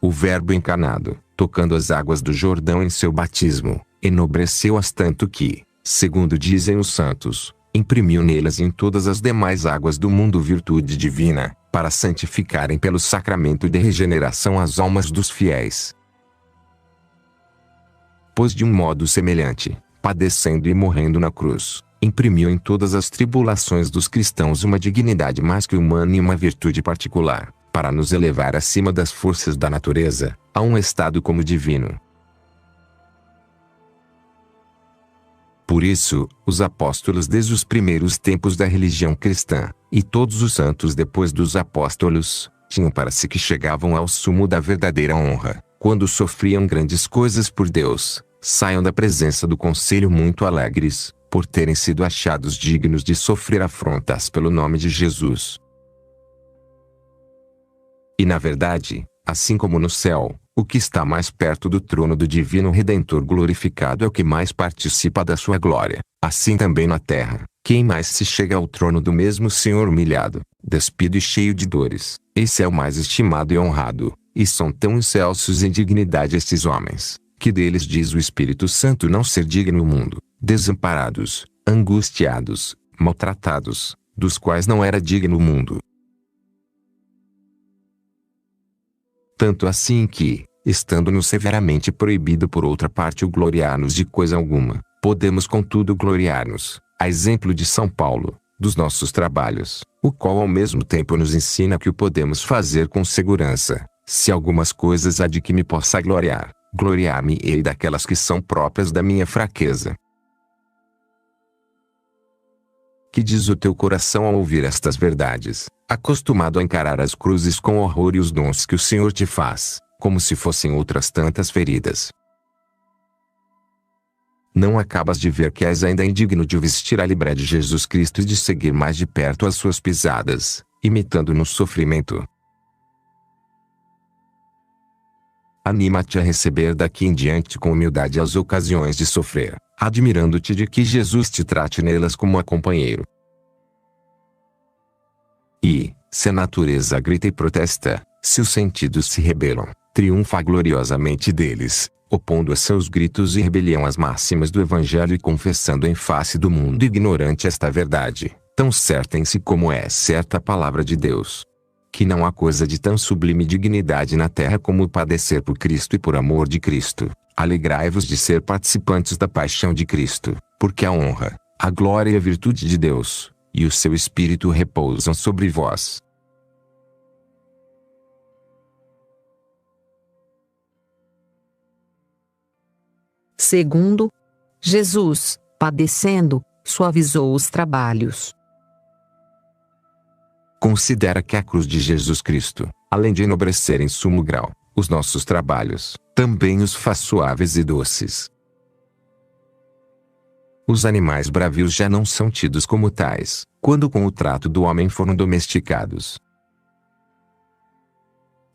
O Verbo encarnado, tocando as águas do Jordão em seu batismo, enobreceu-as tanto que, segundo dizem os santos, imprimiu nelas e em todas as demais águas do mundo virtude divina, para santificarem pelo sacramento de regeneração as almas dos fiéis. Pois de um modo semelhante, padecendo e morrendo na cruz, imprimiu em todas as tribulações dos cristãos uma dignidade mais que humana e uma virtude particular, para nos elevar acima das forças da natureza, a um estado como divino. Por isso, os apóstolos desde os primeiros tempos da religião cristã, e todos os santos depois dos apóstolos, tinham para si que chegavam ao sumo da verdadeira honra, quando sofriam grandes coisas por Deus, saiam da presença do conselho muito alegres, por terem sido achados dignos de sofrer afrontas pelo nome de Jesus. E na verdade, assim como no céu, o que está mais perto do trono do divino Redentor glorificado é o que mais participa da sua glória, assim também na terra, quem mais se chega ao trono do mesmo Senhor humilhado, despido e cheio de dores, esse é o mais estimado e honrado, e são tão excelsos em dignidade estes homens, que deles diz o Espírito Santo não ser digno o mundo, desamparados, angustiados, maltratados, dos quais não era digno o mundo. Tanto assim que, estando-nos severamente proibido por outra parte o gloriar-nos de coisa alguma, podemos contudo gloriar-nos, a exemplo de São Paulo, dos nossos trabalhos, o qual ao mesmo tempo nos ensina que o podemos fazer com segurança. Se algumas coisas há de que me possa gloriar, gloriar-me-ei daquelas que são próprias da minha fraqueza. Que diz o teu coração ao ouvir estas verdades, acostumado a encarar as cruzes com horror e os dons que o Senhor te faz, como se fossem outras tantas feridas? Não acabas de ver que és ainda indigno de vestir a libré de Jesus Cristo e de seguir mais de perto as suas pisadas, imitando no sofrimento? Anima-te a receber daqui em diante com humildade as ocasiões de sofrer, admirando-te de que Jesus te trate nelas como a companheiro. E, se a natureza grita e protesta, se os sentidos se rebelam, triunfa gloriosamente deles, opondo a seus gritos e rebelião as máximas do Evangelho e confessando em face do mundo ignorante esta verdade, tão certa em si como é certa a palavra de Deus. Que não há coisa de tão sublime dignidade na terra como o padecer por Cristo e por amor de Cristo. Alegrai-vos de ser participantes da paixão de Cristo, porque a honra, a glória e a virtude de Deus, e o seu Espírito repousam sobre vós. Segundo, Jesus, padecendo, suavizou os trabalhos. Considera que a cruz de Jesus Cristo, além de enobrecer em sumo grau os nossos trabalhos, também os faz suaves e doces. Os animais bravios já não são tidos como tais, quando com o trato do homem foram domesticados.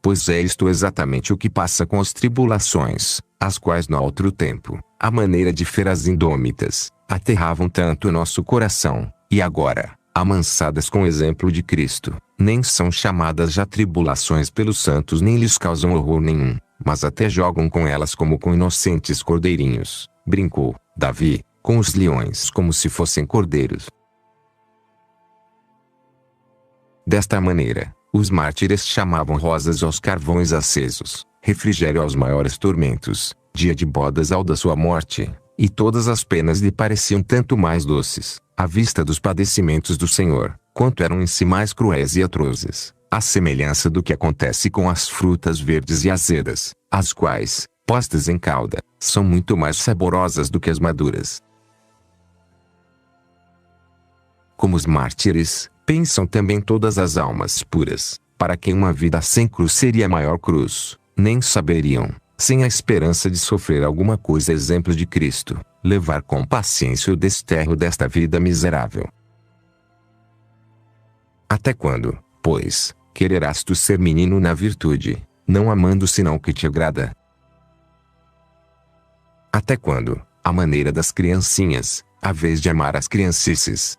Pois é isto exatamente o que passa com as tribulações, as quais no outro tempo, à maneira de feras indômitas, aterravam tanto o nosso coração, e agora, amansadas com o exemplo de Cristo, nem são chamadas já tribulações pelos santos nem lhes causam horror nenhum, mas até jogam com elas como com inocentes cordeirinhos, brincou Davi, com os leões como se fossem cordeiros. Desta maneira, os mártires chamavam rosas aos carvões acesos, refrigério aos maiores tormentos, dia de bodas ao da sua morte, e todas as penas lhe pareciam tanto mais doces, à vista dos padecimentos do Senhor, quanto eram em si mais cruéis e atrozes, à semelhança do que acontece com as frutas verdes e azedas, as quais, postas em calda, são muito mais saborosas do que as maduras. Como os mártires, pensam também todas as almas puras, para quem uma vida sem cruz seria a maior cruz, nem saberiam, sem a esperança de sofrer alguma coisa exemplo de Cristo, levar com paciência o desterro desta vida miserável. Até quando, pois, quererás tu ser menino na virtude, não amando senão o que te agrada? Até quando, à maneira das criancinhas, à vez de amar as criancices?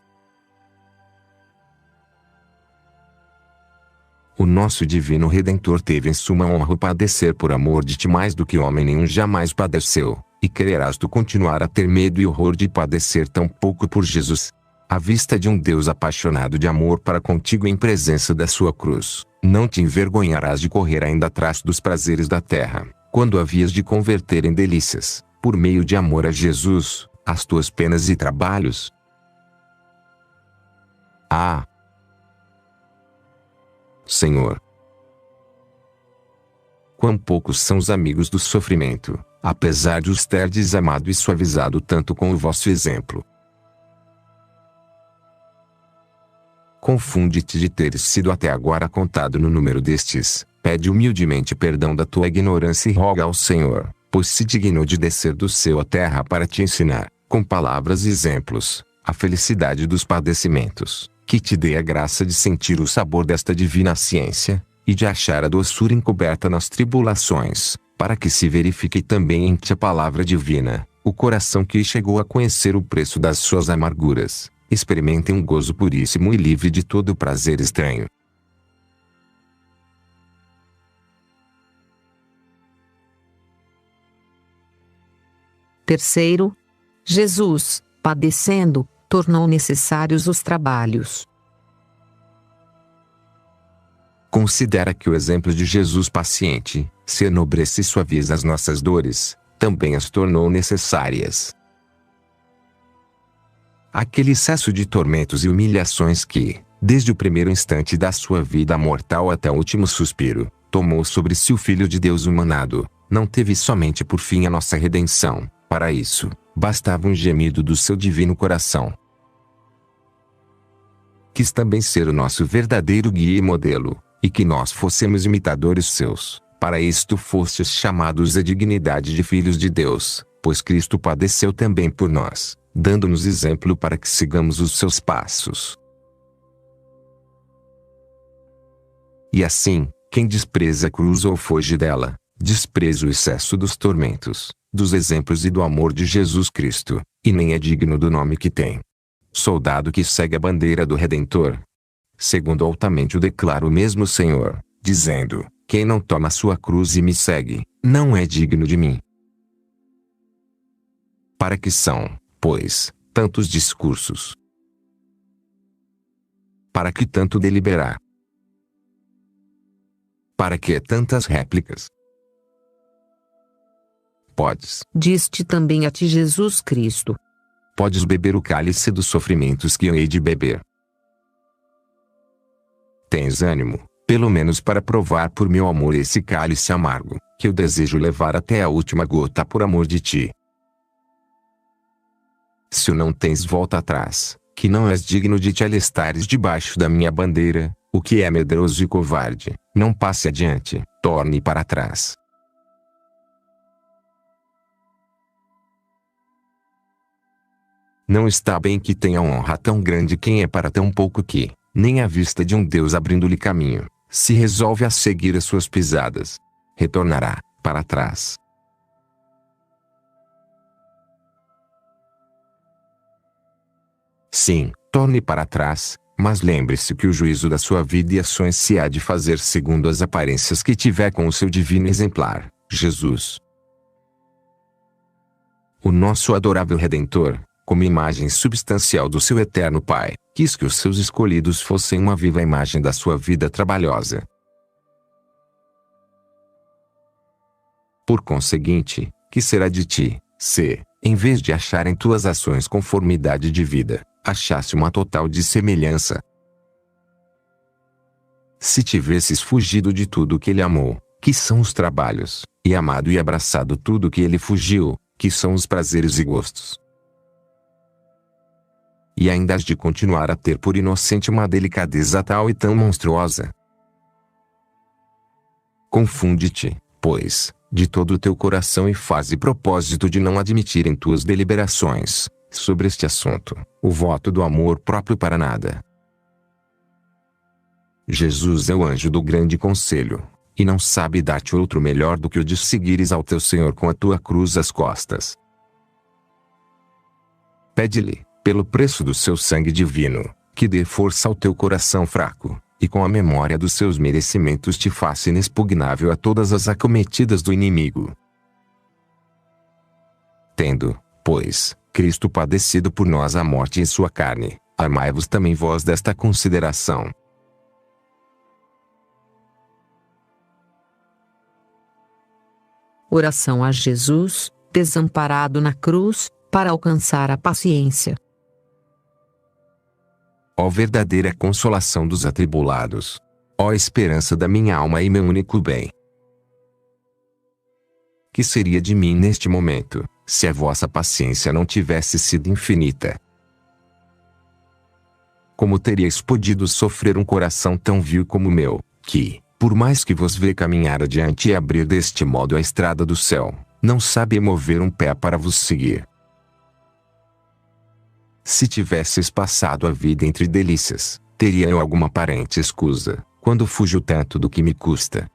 O nosso divino Redentor teve em suma honra padecer por amor de ti mais do que homem nenhum jamais padeceu, e quererás tu continuar a ter medo e horror de padecer tão pouco por Jesus? À vista de um Deus apaixonado de amor para contigo em presença da sua cruz, não te envergonharás de correr ainda atrás dos prazeres da terra, quando havias de converter em delícias, por meio de amor a Jesus, as tuas penas e trabalhos? Ah! Senhor, quão poucos são os amigos do sofrimento, apesar de os terdes amado e suavizado tanto com o vosso exemplo. Confunde-te de teres sido até agora contado no número destes, pede humildemente perdão da tua ignorância e roga ao Senhor, pois se dignou de descer do céu à terra para te ensinar, com palavras e exemplos, a felicidade dos padecimentos, que te dê a graça de sentir o sabor desta divina ciência, e de achar a doçura encoberta nas tribulações, para que se verifique também em ti a palavra divina, o coração que chegou a conhecer o preço das suas amarguras, experimente um gozo puríssimo e livre de todo prazer estranho. Terceiro, Jesus, padecendo, tornou necessários os trabalhos. Considera que o exemplo de Jesus paciente, se enobrece e suaviza as nossas dores, também as tornou necessárias. Aquele excesso de tormentos e humilhações que, desde o primeiro instante da sua vida mortal até o último suspiro, tomou sobre si o Filho de Deus humanado, não teve somente por fim a nossa redenção. Para isso, bastava um gemido do seu divino coração. Quis também ser o nosso verdadeiro guia e modelo, e que nós fossemos imitadores seus. Para isto fostes chamados à dignidade de filhos de Deus, pois Cristo padeceu também por nós, dando-nos exemplo para que sigamos os seus passos. E assim, quem despreza a cruz ou foge dela, despreza o excesso dos tormentos, dos exemplos e do amor de Jesus Cristo, e nem é digno do nome que tem. Soldado que segue a bandeira do Redentor. Segundo altamente o declara o mesmo Senhor, dizendo, quem não toma sua cruz e me segue, não é digno de mim. Para que são, pois, tantos discursos? Para que tanto deliberar? Para que tantas réplicas? Podes. Diz-te também a ti Jesus Cristo. Podes beber o cálice dos sofrimentos que eu hei de beber. Tens ânimo, pelo menos para provar por meu amor esse cálice amargo, que eu desejo levar até a última gota por amor de ti. Se o não tens, volta atrás, que não és digno de te alistares debaixo da minha bandeira, o que é medroso e covarde, não passe adiante, torne para trás. Não está bem que tenha honra tão grande quem é para tão pouco que, nem à vista de um Deus abrindo-lhe caminho, se resolve a seguir as suas pisadas. Retornará, para trás. Sim, torne para trás, Mas lembre-se que o juízo da sua vida e ações se há de fazer segundo as aparências que tiver com o seu divino exemplar, Jesus. O nosso adorável Redentor, como imagem substancial do seu eterno Pai, quis que os seus escolhidos fossem uma viva imagem da sua vida trabalhosa. Por conseguinte, que será de ti, se, em vez de achar em tuas ações conformidade de vida, achasse uma total dissemelhança? Se tivesses fugido de tudo que ele amou, que são os trabalhos, e amado e abraçado tudo que ele fugiu, que são os prazeres e gostos, e ainda has de continuar a ter por inocente uma delicadeza tal e tão monstruosa. Confunde-te, pois, de todo o teu coração e faze propósito de não admitir em tuas deliberações, sobre este assunto, o voto do amor próprio para nada. Jesus é o anjo do grande conselho, e não sabe dar-te outro melhor do que o de seguires ao teu Senhor com a tua cruz às costas. Pede-lhe, pelo preço do seu sangue divino, que dê força ao teu coração fraco, e com a memória dos seus merecimentos te faça inexpugnável a todas as acometidas do inimigo. Tendo, pois, Cristo padecido por nós a morte em sua carne, armai-vos também vós desta consideração. Oração a Jesus, desamparado na cruz, para alcançar a paciência. Ó verdadeira consolação dos atribulados! Ó esperança da minha alma e meu único bem! Que seria de mim neste momento, se a vossa paciência não tivesse sido infinita? Como teríais podido sofrer um coração tão vil como o meu, que, por mais que vos vê caminhar adiante e abrir deste modo a estrada do céu, não sabe mover um pé para vos seguir? Se tivesses passado a vida entre delícias, teria eu alguma aparente escusa, quando fujo tanto do que me custa.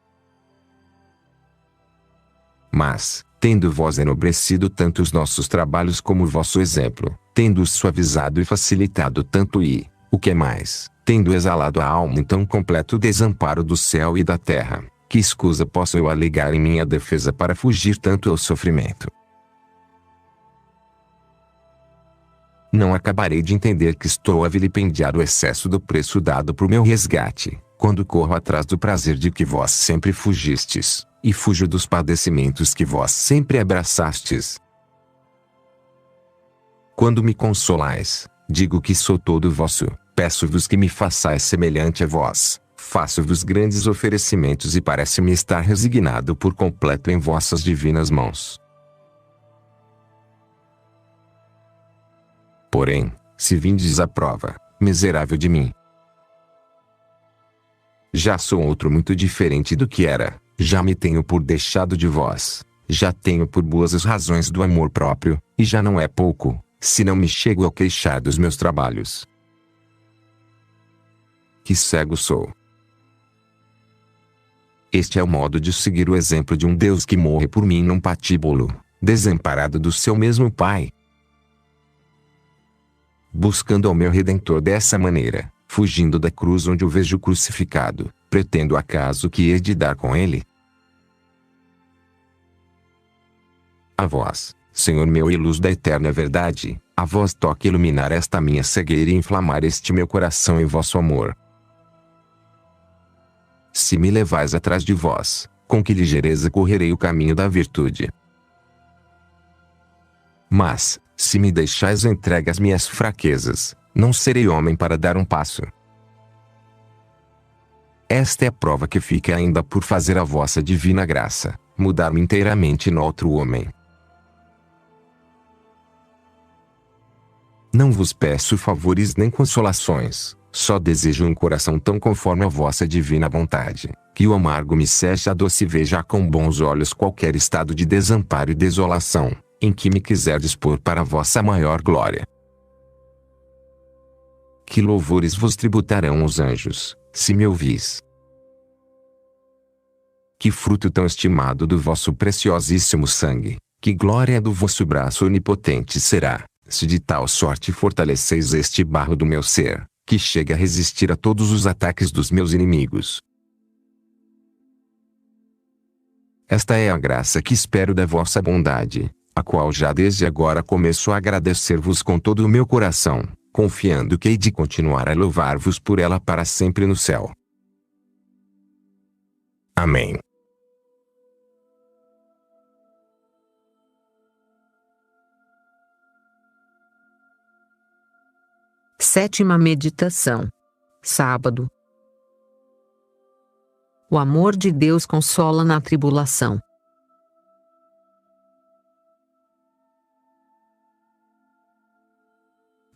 Mas, tendo vós enobrecido tanto os nossos trabalhos como o vosso exemplo, tendo-os suavizado e facilitado tanto e, o que é mais, tendo exalado a alma em tão completo desamparo do céu e da terra, que escusa posso eu alegar em minha defesa para fugir tanto ao sofrimento? Não acabarei de entender que estou a vilipendiar o excesso do preço dado por meu resgate, quando corro atrás do prazer de que vós sempre fugistes, e fujo dos padecimentos que vós sempre abraçastes. Quando me consolais, digo que sou todo vosso, peço-vos que me façais semelhante a vós, faço-vos grandes oferecimentos e parece-me estar resignado por completo em vossas divinas mãos. Porém, se vindes à prova, miserável de mim, já sou outro muito diferente do que era, já me tenho por deixado de vós, já tenho por boas as razões do amor próprio, e já não é pouco, se não me chego a queixar dos meus trabalhos. Que cego sou! Este é o modo de seguir o exemplo de um Deus que morre por mim num patíbulo, desamparado do seu mesmo Pai. Buscando ao meu Redentor dessa maneira, fugindo da cruz onde o vejo crucificado, pretendo acaso que hei de dar com ele? A vós, Senhor meu e luz da eterna verdade, a vós toca iluminar esta minha cegueira e inflamar este meu coração em vosso amor. Se me levais atrás de vós, com que ligeireza correrei o caminho da virtude. Mas, se me deixais entregue às minhas fraquezas, não serei homem para dar um passo. Esta é a prova que fica ainda por fazer a vossa divina graça, mudar-me inteiramente no outro homem. Não vos peço favores nem consolações, só desejo um coração tão conforme a vossa divina vontade, que o amargo me seja a doce e veja com bons olhos qualquer estado de desamparo e desolação, em que me quiser dispor para a vossa maior glória. Que louvores vos tributarão os anjos, se me ouvis. Que fruto tão estimado do vosso preciosíssimo sangue, que glória do vosso braço onipotente será, se de tal sorte fortaleceis este barro do meu ser, que chegue a resistir a todos os ataques dos meus inimigos. Esta é a graça que espero da vossa bondade, a qual já desde agora começo a agradecer-vos com todo o meu coração, confiando que hei de continuar a louvar-vos por ela para sempre no céu. Amém. Sétima meditação. Sábado. O amor de Deus consola na tribulação.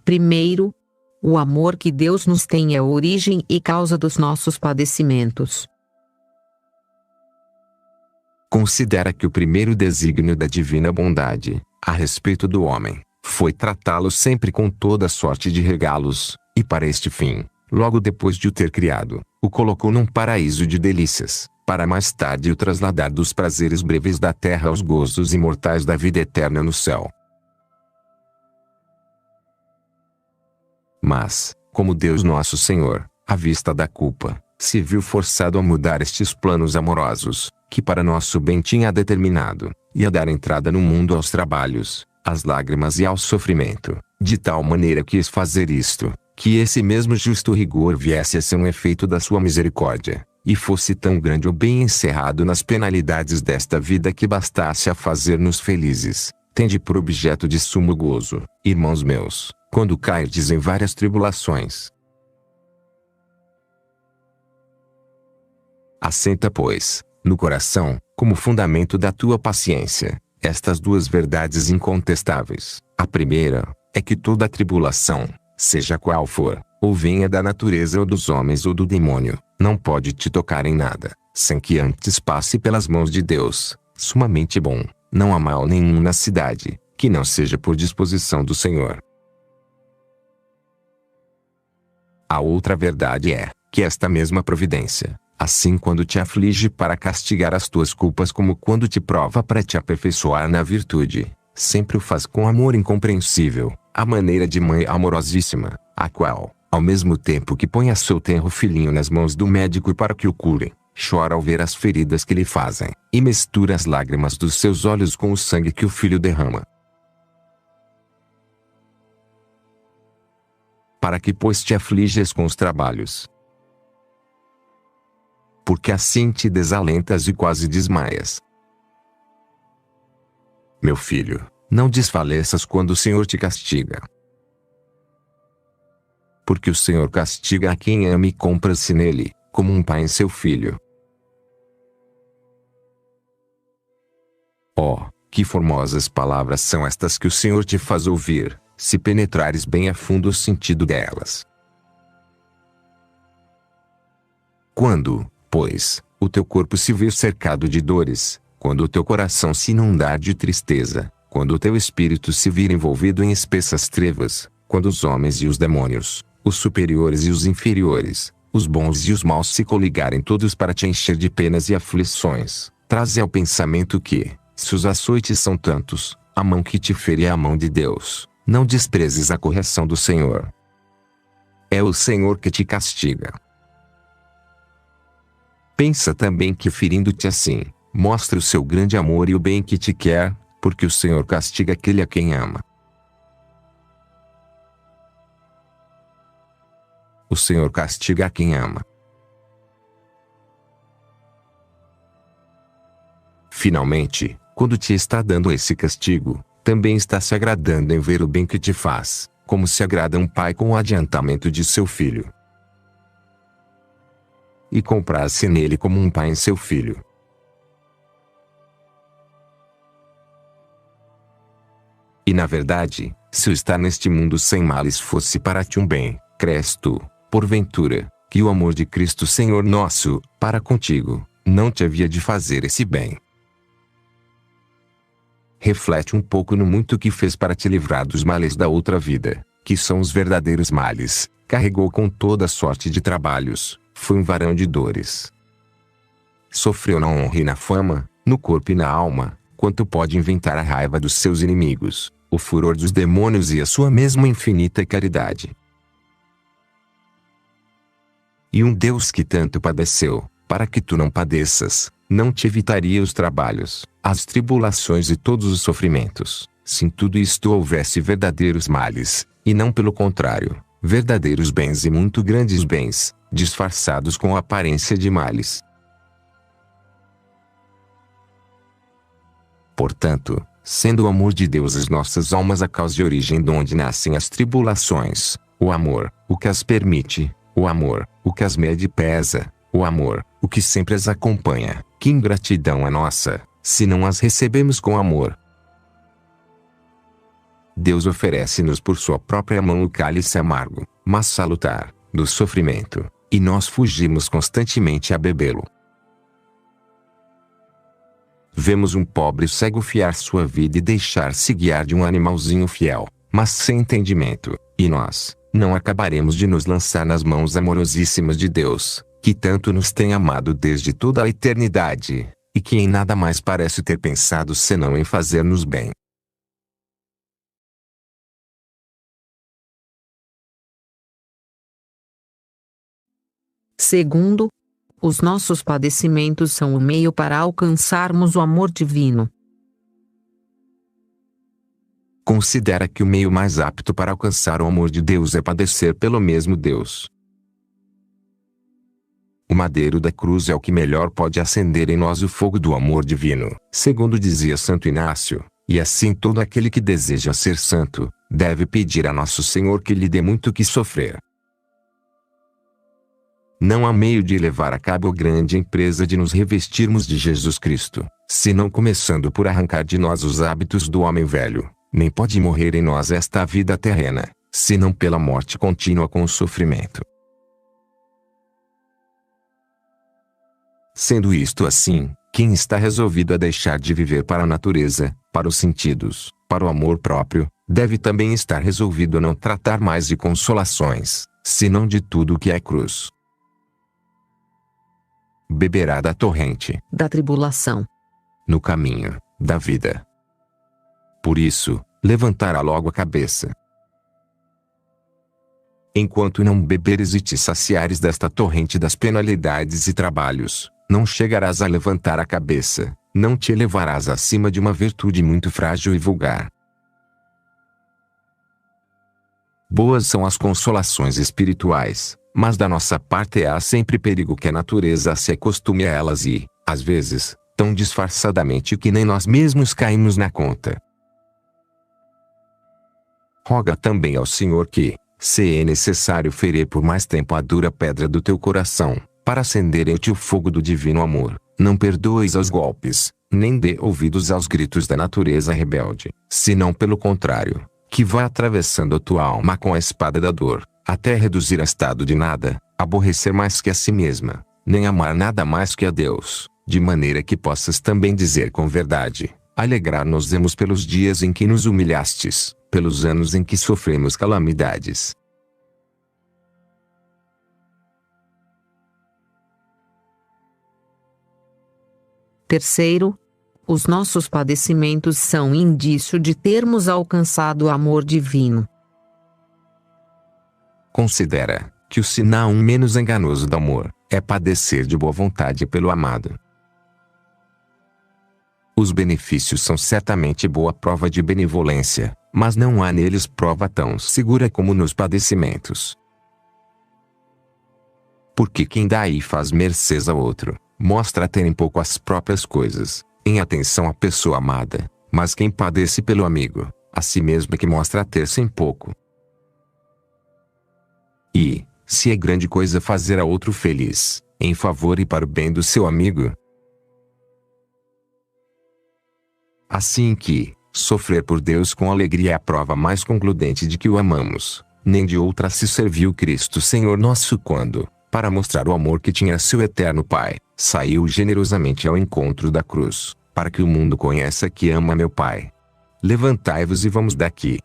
Primeiro, o amor que Deus nos tem é a origem e causa dos nossos padecimentos. Considera que o primeiro desígnio da divina bondade, a respeito do homem, foi tratá-lo sempre com toda sorte de regalos, e para este fim, logo depois de o ter criado, o colocou num paraíso de delícias, para mais tarde o trasladar dos prazeres breves da terra aos gozos imortais da vida eterna no céu. Mas, como Deus nosso Senhor, à vista da culpa, se viu forçado a mudar estes planos amorosos, que para nosso bem tinha determinado, e a dar entrada no mundo aos trabalhos, às lágrimas e ao sofrimento, de tal maneira quis fazer isto, que esse mesmo justo rigor viesse a ser um efeito da sua misericórdia, e fosse tão grande o bem encerrado nas penalidades desta vida que bastasse a fazer-nos felizes, tende por objeto de sumo gozo, irmãos meus, quando cairdes em várias tribulações. Assenta, pois, no coração, como fundamento da tua paciência, estas duas verdades incontestáveis. A primeira, é que toda a tribulação, seja qual for, ou venha da natureza ou dos homens ou do demônio, não pode te tocar em nada, sem que antes passe pelas mãos de Deus, sumamente bom. Não há mal nenhum na cidade, que não seja por disposição do Senhor. A outra verdade é, que esta mesma providência, assim quando te aflige para castigar as tuas culpas como quando te prova para te aperfeiçoar na virtude, sempre o faz com amor incompreensível, à maneira de mãe amorosíssima, a qual, ao mesmo tempo que põe a seu tenro filhinho nas mãos do médico para que o cure, chora ao ver as feridas que lhe fazem, e mistura as lágrimas dos seus olhos com o sangue que o filho derrama. Para que pois te afliges com os trabalhos? Porque assim te desalentas e quase desmaias. Meu filho, não desfaleças quando o Senhor te castiga. Porque o Senhor castiga a quem ama e compra-se nele, como um pai em seu filho. Oh, que formosas palavras são estas que o Senhor te faz ouvir, se penetrares bem a fundo o sentido delas. Quando, pois, o teu corpo se vir cercado de dores, quando o teu coração se inundar de tristeza, quando o teu espírito se vir envolvido em espessas trevas, quando os homens e os demônios, os superiores e os inferiores, os bons e os maus se coligarem todos para te encher de penas e aflições, traze ao pensamento que, se os açoites são tantos, a mão que te fere é a mão de Deus, não desprezes a correção do Senhor. É o Senhor que te castiga. Pensa também que ferindo-te assim, mostra o seu grande amor e o bem que te quer, porque o Senhor castiga aquele a quem ama. O Senhor castiga a quem ama. Finalmente, quando te está dando esse castigo, também está se agradando em ver o bem que te faz, como se agrada um pai com o adiantamento de seu filho. E comprar-se nele como um pai em seu filho. E na verdade, se o estar neste mundo sem males fosse para ti um bem, crês tu, porventura, que o amor de Cristo Senhor nosso, para contigo, não te havia de fazer esse bem? Reflete um pouco no muito que fez para te livrar dos males da outra vida, que são os verdadeiros males, carregou com toda sorte de trabalhos, foi um varão de dores. Sofreu na honra e na fama, no corpo e na alma, quanto pode inventar a raiva dos seus inimigos, o furor dos demônios e a sua mesma infinita caridade. E um Deus que tanto padeceu, para que tu não padeças, não te evitaria os trabalhos, as tribulações e todos os sofrimentos, se em tudo isto houvesse verdadeiros males, e não pelo contrário, verdadeiros bens e muito grandes bens, disfarçados com a aparência de males. Portanto, sendo o amor de Deus as nossas almas a causa e origem de onde nascem as tribulações, o amor, o que as permite, o amor, o que as mede e pesa, o amor, o que sempre as acompanha, que ingratidão é nossa, se não as recebemos com amor. Deus oferece-nos por sua própria mão o cálice amargo, mas salutar, do sofrimento, e nós fugimos constantemente a bebê-lo. Vemos um pobre cego fiar sua vida e deixar-se guiar de um animalzinho fiel, mas sem entendimento, e nós não acabaremos de nos lançar nas mãos amorosíssimas de Deus, que tanto nos tem amado desde toda a eternidade, e que em nada mais parece ter pensado senão em fazer-nos bem. Segundo, os nossos padecimentos são o meio para alcançarmos o amor divino. Considera que o meio mais apto para alcançar o amor de Deus é padecer pelo mesmo Deus. O madeiro da cruz é o que melhor pode acender em nós o fogo do amor divino, segundo dizia Santo Inácio, e assim todo aquele que deseja ser santo, deve pedir a Nosso Senhor que lhe dê muito que sofrer. Não há meio de levar a cabo a grande empresa de nos revestirmos de Jesus Cristo, senão começando por arrancar de nós os hábitos do homem velho, nem pode morrer em nós esta vida terrena, senão pela morte contínua com o sofrimento. Sendo isto assim, quem está resolvido a deixar de viver para a natureza, para os sentidos, para o amor próprio, deve também estar resolvido a não tratar mais de consolações, senão de tudo o que é cruz. Beberá da torrente da tribulação no caminho da vida. Por isso, levantará logo a cabeça. Enquanto não beberes e te saciares desta torrente das penalidades e trabalhos, não chegarás a levantar a cabeça, não te elevarás acima de uma virtude muito frágil e vulgar. Boas são as consolações espirituais, mas da nossa parte há sempre perigo que a natureza se acostume a elas e, às vezes, tão disfarçadamente que nem nós mesmos caímos na conta. Roga também ao Senhor que, se é necessário ferir por mais tempo a dura pedra do teu coração, para acender em ti o fogo do divino amor, não perdoes aos golpes, nem dê ouvidos aos gritos da natureza rebelde, senão pelo contrário, que vá atravessando a tua alma com a espada da dor, até reduzir a estado de nada, aborrecer mais que a si mesma, nem amar nada mais que a Deus, de maneira que possas também dizer com verdade: alegrar-nos-emos pelos dias em que nos humilhastes, pelos anos em que sofremos calamidades. Terceiro, os nossos padecimentos são indício de termos alcançado o amor divino. Considera que o sinal menos enganoso do amor é padecer de boa vontade pelo amado. Os benefícios são certamente boa prova de benevolência, mas não há neles prova tão segura como nos padecimentos. Porque quem dá e faz mercês ao outro, mostra ter em pouco as próprias coisas, em atenção à pessoa amada, mas quem padece pelo amigo, a si mesmo é que mostra ter sem pouco. E, se é grande coisa fazer a outro feliz, em favor e para o bem do seu amigo, assim que, sofrer por Deus com alegria é a prova mais concludente de que o amamos, nem de outra se serviu Cristo Senhor nosso quando, para mostrar o amor que tinha a seu eterno Pai, saiu generosamente ao encontro da cruz, para que o mundo conheça que ama meu Pai. Levantai-vos e vamos daqui.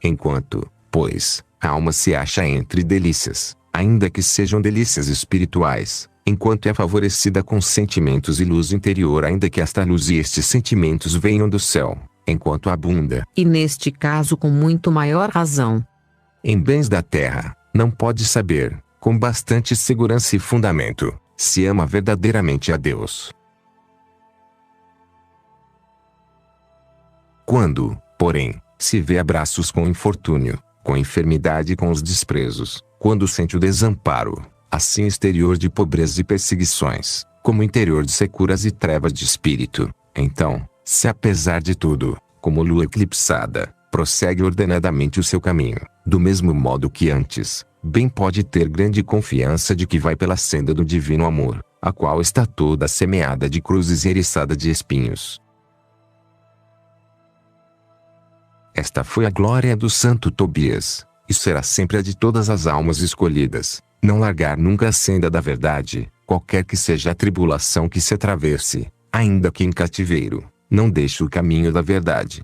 Enquanto, pois, a alma se acha entre delícias, ainda que sejam delícias espirituais, enquanto é favorecida com sentimentos e luz interior, ainda que esta luz e estes sentimentos venham do céu, enquanto abunda, e neste caso com muito maior razão, em bens da terra, não pode saber, com bastante segurança e fundamento, se ama verdadeiramente a Deus. Quando, porém, se vê a braços com o infortúnio, com a enfermidade e com os desprezos, quando sente o desamparo, assim exterior de pobreza e perseguições, como interior de securas e trevas de espírito, então, se apesar de tudo, como lua eclipsada, prossegue ordenadamente o seu caminho, do mesmo modo que antes, bem pode ter grande confiança de que vai pela senda do divino amor, a qual está toda semeada de cruzes e eriçada de espinhos. Esta foi a glória do santo Tobias, e será sempre a de todas as almas escolhidas, não largar nunca a senda da verdade, qualquer que seja a tribulação que se atravesse, ainda que em cativeiro, não deixe o caminho da verdade.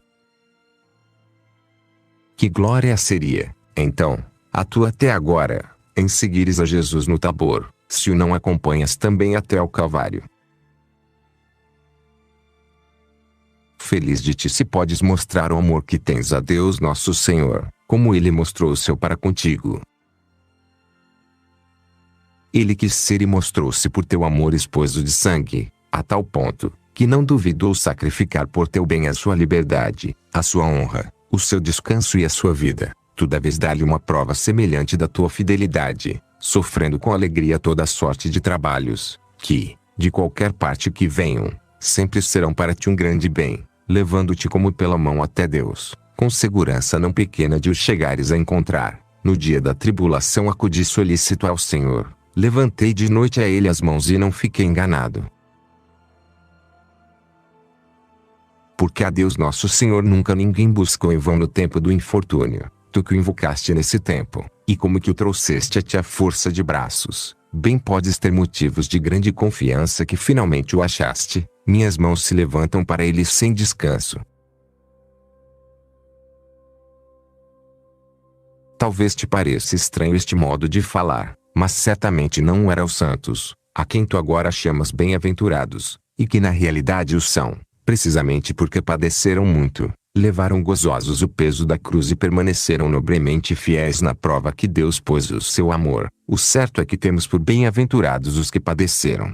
Que glória seria, então, a tua até agora, em seguires a Jesus no Tabor, se o não acompanhas também até ao Calvário. Feliz de ti se podes mostrar o amor que tens a Deus nosso Senhor, como Ele mostrou o seu para contigo. Ele quis ser e mostrou-se por teu amor esposo de sangue, a tal ponto, que não duvidou sacrificar por teu bem a sua liberdade, a sua honra, o seu descanso e a sua vida. Tu deves dar-lhe uma prova semelhante da tua fidelidade, sofrendo com alegria toda sorte de trabalhos, que, de qualquer parte que venham, sempre serão para ti um grande bem, levando-te como pela mão até Deus, com segurança não pequena de o chegares a encontrar. No dia da tribulação acudi solícito ao Senhor, levantei de noite a Ele as mãos e não fiquei enganado. Porque a Deus nosso Senhor nunca ninguém buscou em vão no tempo do infortúnio, tu que o invocaste nesse tempo, e como que o trouxeste a ti a força de braços, bem podes ter motivos de grande confiança que finalmente o achaste. Minhas mãos se levantam para ele sem descanso. Talvez te pareça estranho este modo de falar, mas certamente não era aos santos, a quem tu agora chamas bem-aventurados, e que na realidade o são, precisamente porque padeceram muito, levaram gozosos o peso da cruz e permaneceram nobremente fiéis na prova que Deus pôs o seu amor. O certo é que temos por bem-aventurados os que padeceram.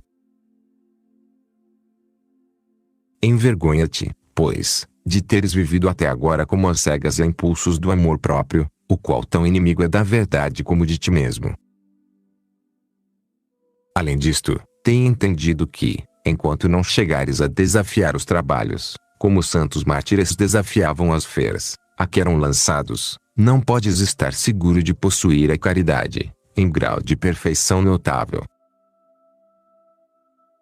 Envergonha-te, pois, de teres vivido até agora como as cegas a impulsos do amor próprio, o qual tão inimigo é da verdade como de ti mesmo. Além disto, tenha entendido que, enquanto não chegares a desafiar os trabalhos, como os santos mártires desafiavam as feras, a que eram lançados, não podes estar seguro de possuir a caridade, em grau de perfeição notável.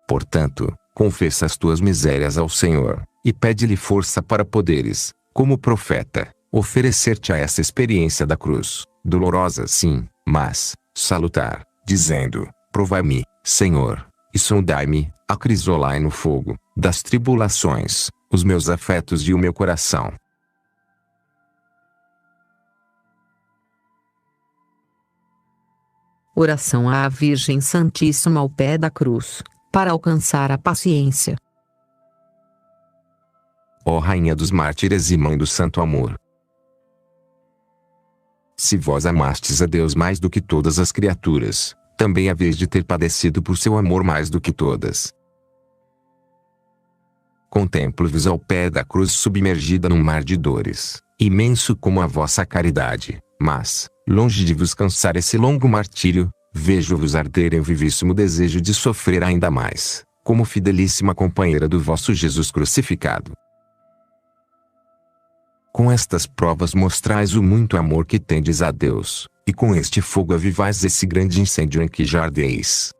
Portanto, confessa as tuas misérias ao Senhor, e pede-lhe força para poderes, como profeta, oferecer-te a essa experiência da cruz, dolorosa sim, mas, salutar, dizendo, provai-me, Senhor, e sondai-me, acrisolai no fogo, das tribulações, os meus afetos e o meu coração. Oração à Virgem Santíssima ao pé da cruz, para alcançar a paciência. Ó Rainha dos Mártires e Mãe do Santo Amor, se vós amastes a Deus mais do que todas as criaturas, também haveis de ter padecido por seu amor mais do que todas. Contemplo-vos ao pé da cruz submergida num mar de dores, imenso como a vossa caridade, mas, longe de vos cansar esse longo martírio, vejo-vos arder em vivíssimo desejo de sofrer ainda mais, como fidelíssima companheira do vosso Jesus crucificado. Com estas provas mostrais o muito amor que tendes a Deus, e com este fogo avivais esse grande incêndio em que já ardeis.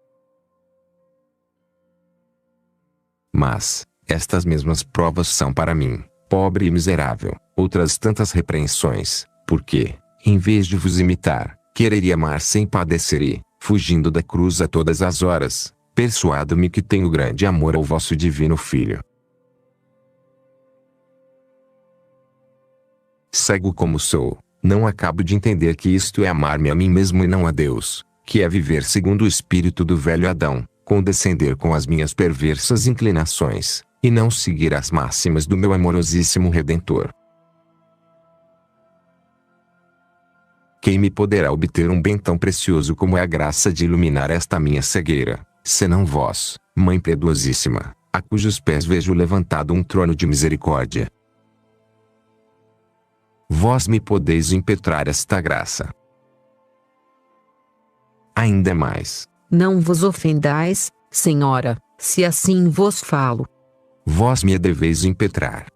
Mas, estas mesmas provas são para mim, pobre e miserável, outras tantas repreensões, porque, em vez de vos imitar, quereria amar sem padecer e, fugindo da cruz a todas as horas, persuado-me que tenho grande amor ao vosso divino Filho. Cego como sou, não acabo de entender que isto é amar-me a mim mesmo e não a Deus, que é viver segundo o espírito do velho Adão, condescender com as minhas perversas inclinações, e não seguir as máximas do meu amorosíssimo Redentor. Quem me poderá obter um bem tão precioso como é a graça de iluminar esta minha cegueira, senão vós, Mãe piedosíssima, a cujos pés vejo levantado um trono de misericórdia? Vós me podeis impetrar esta graça. Ainda mais. Não vos ofendais, Senhora, se assim vos falo. Vós me a deveis impetrar.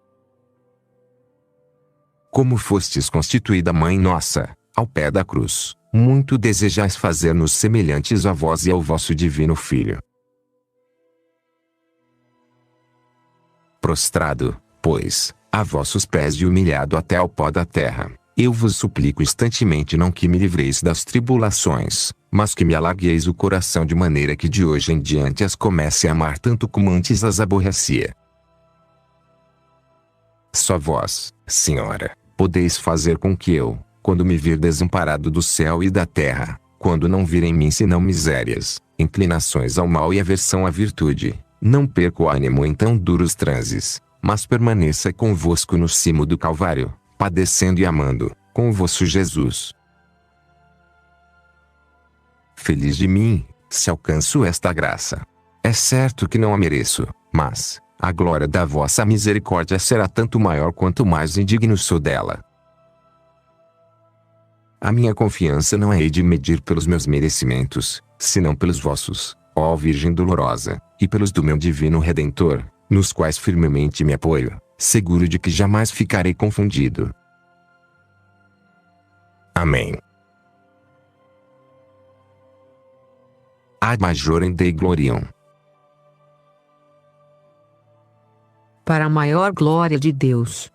Como fostes constituída Mãe Nossa, ao pé da cruz, muito desejais fazer-nos semelhantes a vós e ao vosso divino Filho. Prostrado, pois, a vossos pés e humilhado até ao pó da terra, eu vos suplico instantemente não que me livreis das tribulações, mas que me alargueis o coração de maneira que de hoje em diante as comece a amar tanto como antes as aborrecia. Só vós, Senhora, podeis fazer com que eu, quando me vir desamparado do céu e da terra, quando não vir em mim senão misérias, inclinações ao mal e aversão à virtude, não perca o ânimo em tão duros transes, mas permaneça convosco no cimo do Calvário, padecendo e amando, com o vosso Jesus. Feliz de mim, se alcanço esta graça. É certo que não a mereço, mas a glória da vossa misericórdia será tanto maior quanto mais indigno sou dela. A minha confiança não hei de medir pelos meus merecimentos, senão pelos vossos, ó Virgem dolorosa, e pelos do meu divino Redentor, nos quais firmemente me apoio, seguro de que jamais ficarei confundido. Amém. Ad majorem Dei gloriam. Para a maior glória de Deus.